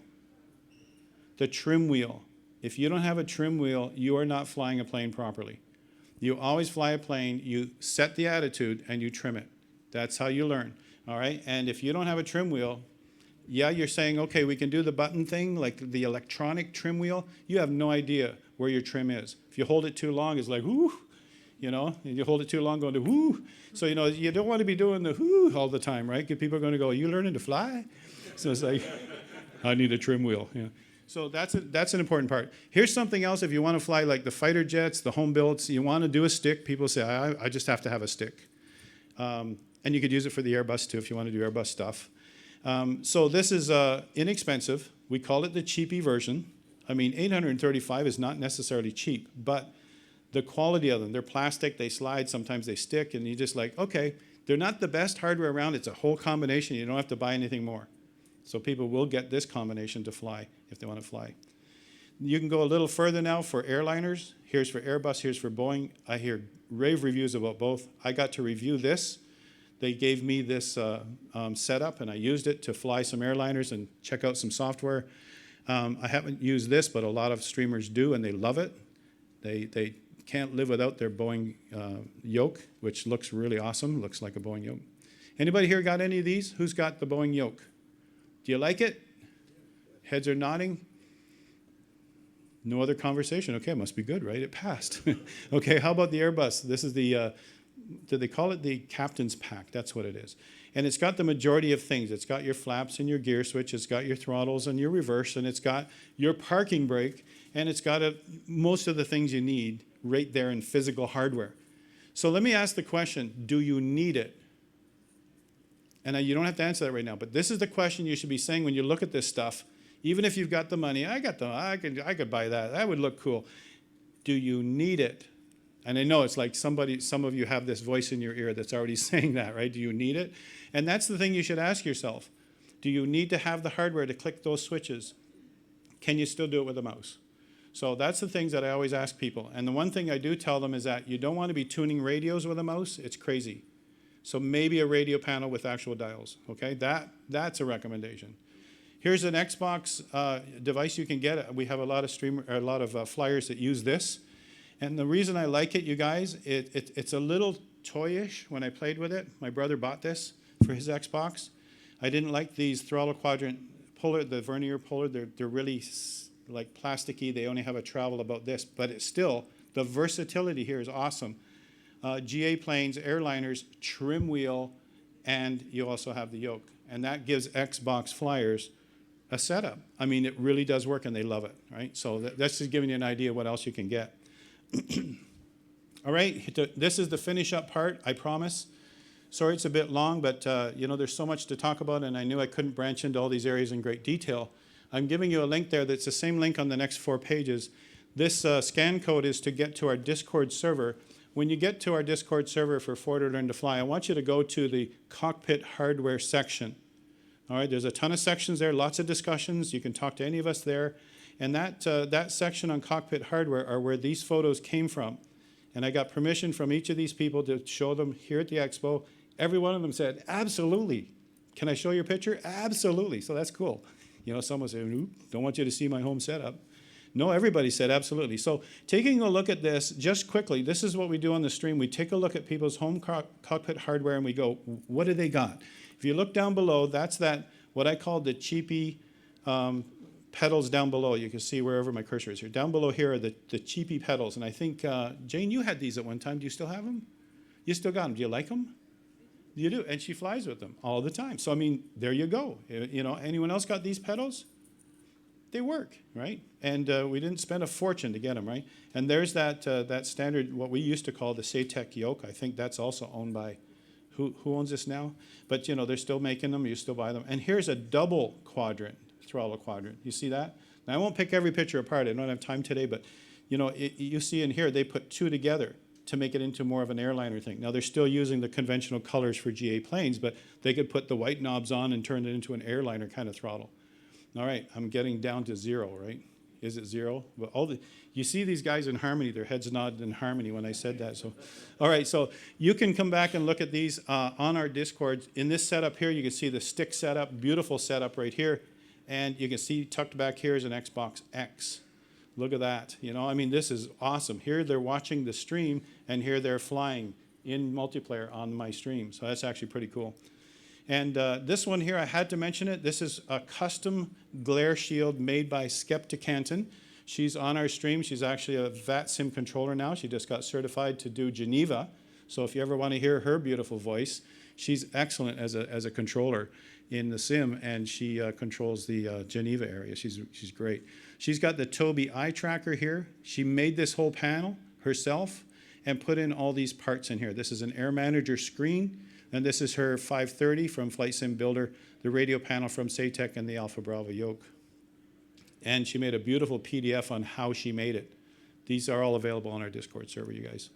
The trim wheel. If you don't have a trim wheel, you are not flying a plane properly. You always fly a plane, you set the attitude, and you trim it. That's how you learn, all right? And if you don't have a trim wheel, yeah, you're saying, okay, we can do the button thing, like the electronic trim wheel. You have no idea where your trim is. If you hold it too long, it's like, whoo, you know? And you hold it too long, going to whoo. So, you know, you don't want to be doing the whoo all the time, right? Because people are going to go, are you learning to fly? So it's like, I need a trim wheel, yeah. So that's an important part. Here's something else. If you want to fly like the fighter jets, the home builds, you want to do a stick. People say, I just have to have a stick. And you could use it for the Airbus too if you want to do Airbus stuff. So this is inexpensive. We call it the cheapy version. I mean, $835 is not necessarily cheap, but the quality of them, they're plastic, they slide, sometimes they stick, and you just like, okay, they're not the best hardware around. It's a whole combination. You don't have to buy anything more. So people will get this combination to fly if they want to fly. You can go a little further now for airliners. Here's for Airbus, here's for Boeing. I hear rave reviews about both. I got to review this. They gave me this setup, and I used it to fly some airliners and check out some software. I haven't used this, but a lot of streamers do, and they love it. They can't live without their Boeing yoke, which looks really awesome. Looks like a Boeing yoke. Anybody here got any of these? Who's got the Boeing yoke? Do you like it? Heads are nodding. No other conversation. Okay, it must be good, right? It passed. Okay, how about the Airbus? This is the, do they call it the captain's pack? That's what it is. And it's got the majority of things. It's got your flaps and your gear switch. It's got your throttles and your reverse. And it's got your parking brake. And it's got most of the things you need right there in physical hardware. So let me ask the question, do you need it? And you don't have to answer that right now, but this is the question you should be saying when you look at this stuff. Even if you've got the money, I could buy that. That would look cool. Do you need it? And I know it's like some of you have this voice in your ear that's already saying that, right? Do you need it? And that's the thing you should ask yourself. Do you need to have the hardware to click those switches? Can you still do it with a mouse? So that's the things that I always ask people. And the one thing I do tell them is that you don't want to be tuning radios with a mouse. It's crazy. So maybe a radio panel with actual dials, okay? That's a recommendation. Here's an Xbox device you can get. We have a lot of flyers that use this. And the reason I like it, you guys, it's a little toyish when I played with it. My brother bought this for his Xbox. I didn't like these throttle quadrant puller, the vernier puller. They're really like plasticky. They only have a travel about this. But it's still, the versatility here is awesome. GA planes, airliners, trim wheel, and you also have the yoke. And that gives Xbox flyers a setup. I mean, it really does work, and they love it, right? So that's just giving you an idea of what else you can get. All right, this is the finish up part, I promise. Sorry it's a bit long, but you know, there's so much to talk about, and I knew I couldn't branch into all these areas in great detail. I'm giving you a link there that's the same link on the next 4 pages. This scan code is to get to our Discord server. When you get to our Discord server for Forder Learn to Fly, I want you to go to the cockpit hardware section. All right, there's a ton of sections there, lots of discussions. You can talk to any of us there. And that section on cockpit hardware are where these photos came from. And I got permission from each of these people to show them here at the expo. Every one of them said, absolutely. Can I show your picture? Absolutely. So that's cool. You know, someone said, don't want you to see my home setup. No, everybody said absolutely. So taking a look at this, just quickly, this is what we do on the stream. We take a look at people's home cockpit hardware and we go, what do they got? If you look down below, that's what I call the cheapy pedals down below. You can see wherever my cursor is here. Down below here are the cheapy pedals. And I think, Jane, you had these at one time. Do you still have them? You still got them. Do you like them? You do. And she flies with them all the time. So, I mean, there you go. You know, anyone else got these pedals? They work, right? And we didn't spend a fortune to get them, right? And there's that standard, what we used to call the Saytech yoke. I think that's also owned by, who owns this now? But, you know, they're still making them. You still buy them. And here's a double quadrant, throttle quadrant. You see that? Now, I won't pick every picture apart. I don't have time today. But, you know, you see in here, they put 2 together to make it into more of an airliner thing. Now, they're still using the conventional colors for GA planes, but they could put the white knobs on and turn it into an airliner kind of throttle. All right, I'm getting down to 0, right? Is it 0? But you see these guys in harmony, their heads nodded in harmony when I said that. So, all right, so you can come back and look at these on our Discord. In this setup here, you can see the stick setup, beautiful setup right here. And you can see tucked back here is an Xbox X. Look at that. You know, I mean, this is awesome. Here they're watching the stream, and here they're flying in multiplayer on my stream. So that's actually pretty cool. And this one here, I had to mention it. This is a custom glare shield made by Skepticanton. She's on our stream. She's actually a VATSIM controller now. She just got certified to do Geneva. So if you ever want to hear her beautiful voice, she's excellent as a controller in the sim, and she controls the Geneva area. She's great. She's got the Tobii eye tracker here. She made this whole panel herself and put in all these parts in here. This is an Air Manager screen. And this is her 530 from Flight Sim Builder, the radio panel from Saytech, and the Alpha Bravo yoke. And she made a beautiful PDF on how she made it. These are all available on our Discord server, you guys.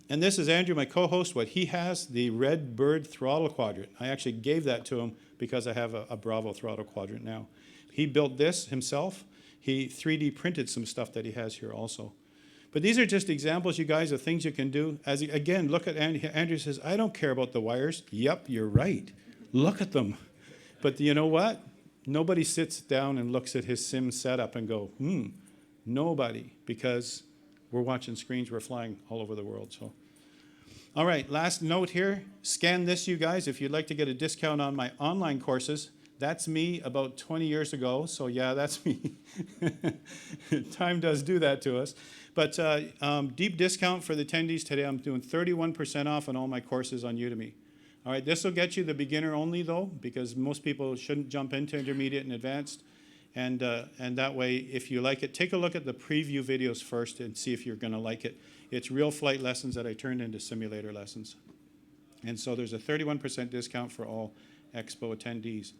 And this is Andrew, my co-host, what he has, the Red Bird throttle quadrant. I actually gave that to him because I have a Bravo throttle quadrant now. He built this himself. He 3D printed some stuff that he has here also. But these are just examples, you guys, of things you can do. Again, look at Andrew says, I don't care about the wires. Yep, you're right. Look at them. But you know what? Nobody sits down and looks at his sim setup and go, nobody, because we're watching screens, we're flying all over the world. So, all right, last note here. Scan this, you guys. If you'd like to get a discount on my online courses, That's me about 20 years ago, so yeah, that's me. Time does do that to us. But deep discount for the attendees today. I'm doing 31% off on all my courses on Udemy. All right, this will get you the beginner only though, because most people shouldn't jump into intermediate and advanced. And that way, if you like it, take a look at the preview videos first and see if you're going to like it. It's real flight lessons that I turned into simulator lessons. And so there's a 31% discount for all Expo attendees.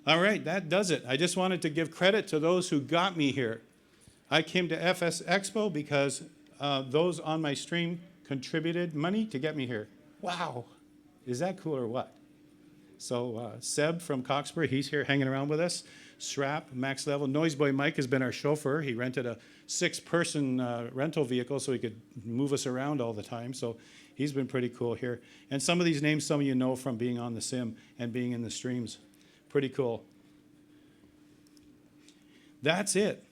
All right, that does it. I just wanted to give credit to those who got me here. I came to FS Expo because those on my stream contributed money to get me here. Wow, is that cool or what? So Seb from Coxbury, he's here hanging around with us. Srap, Max Level. Noiseboy Mike has been our chauffeur. He rented a 6-person rental vehicle so he could move us around all the time. So he's been pretty cool here. And some of these names, some of you know from being on the sim and being in the streams. Pretty cool. That's it.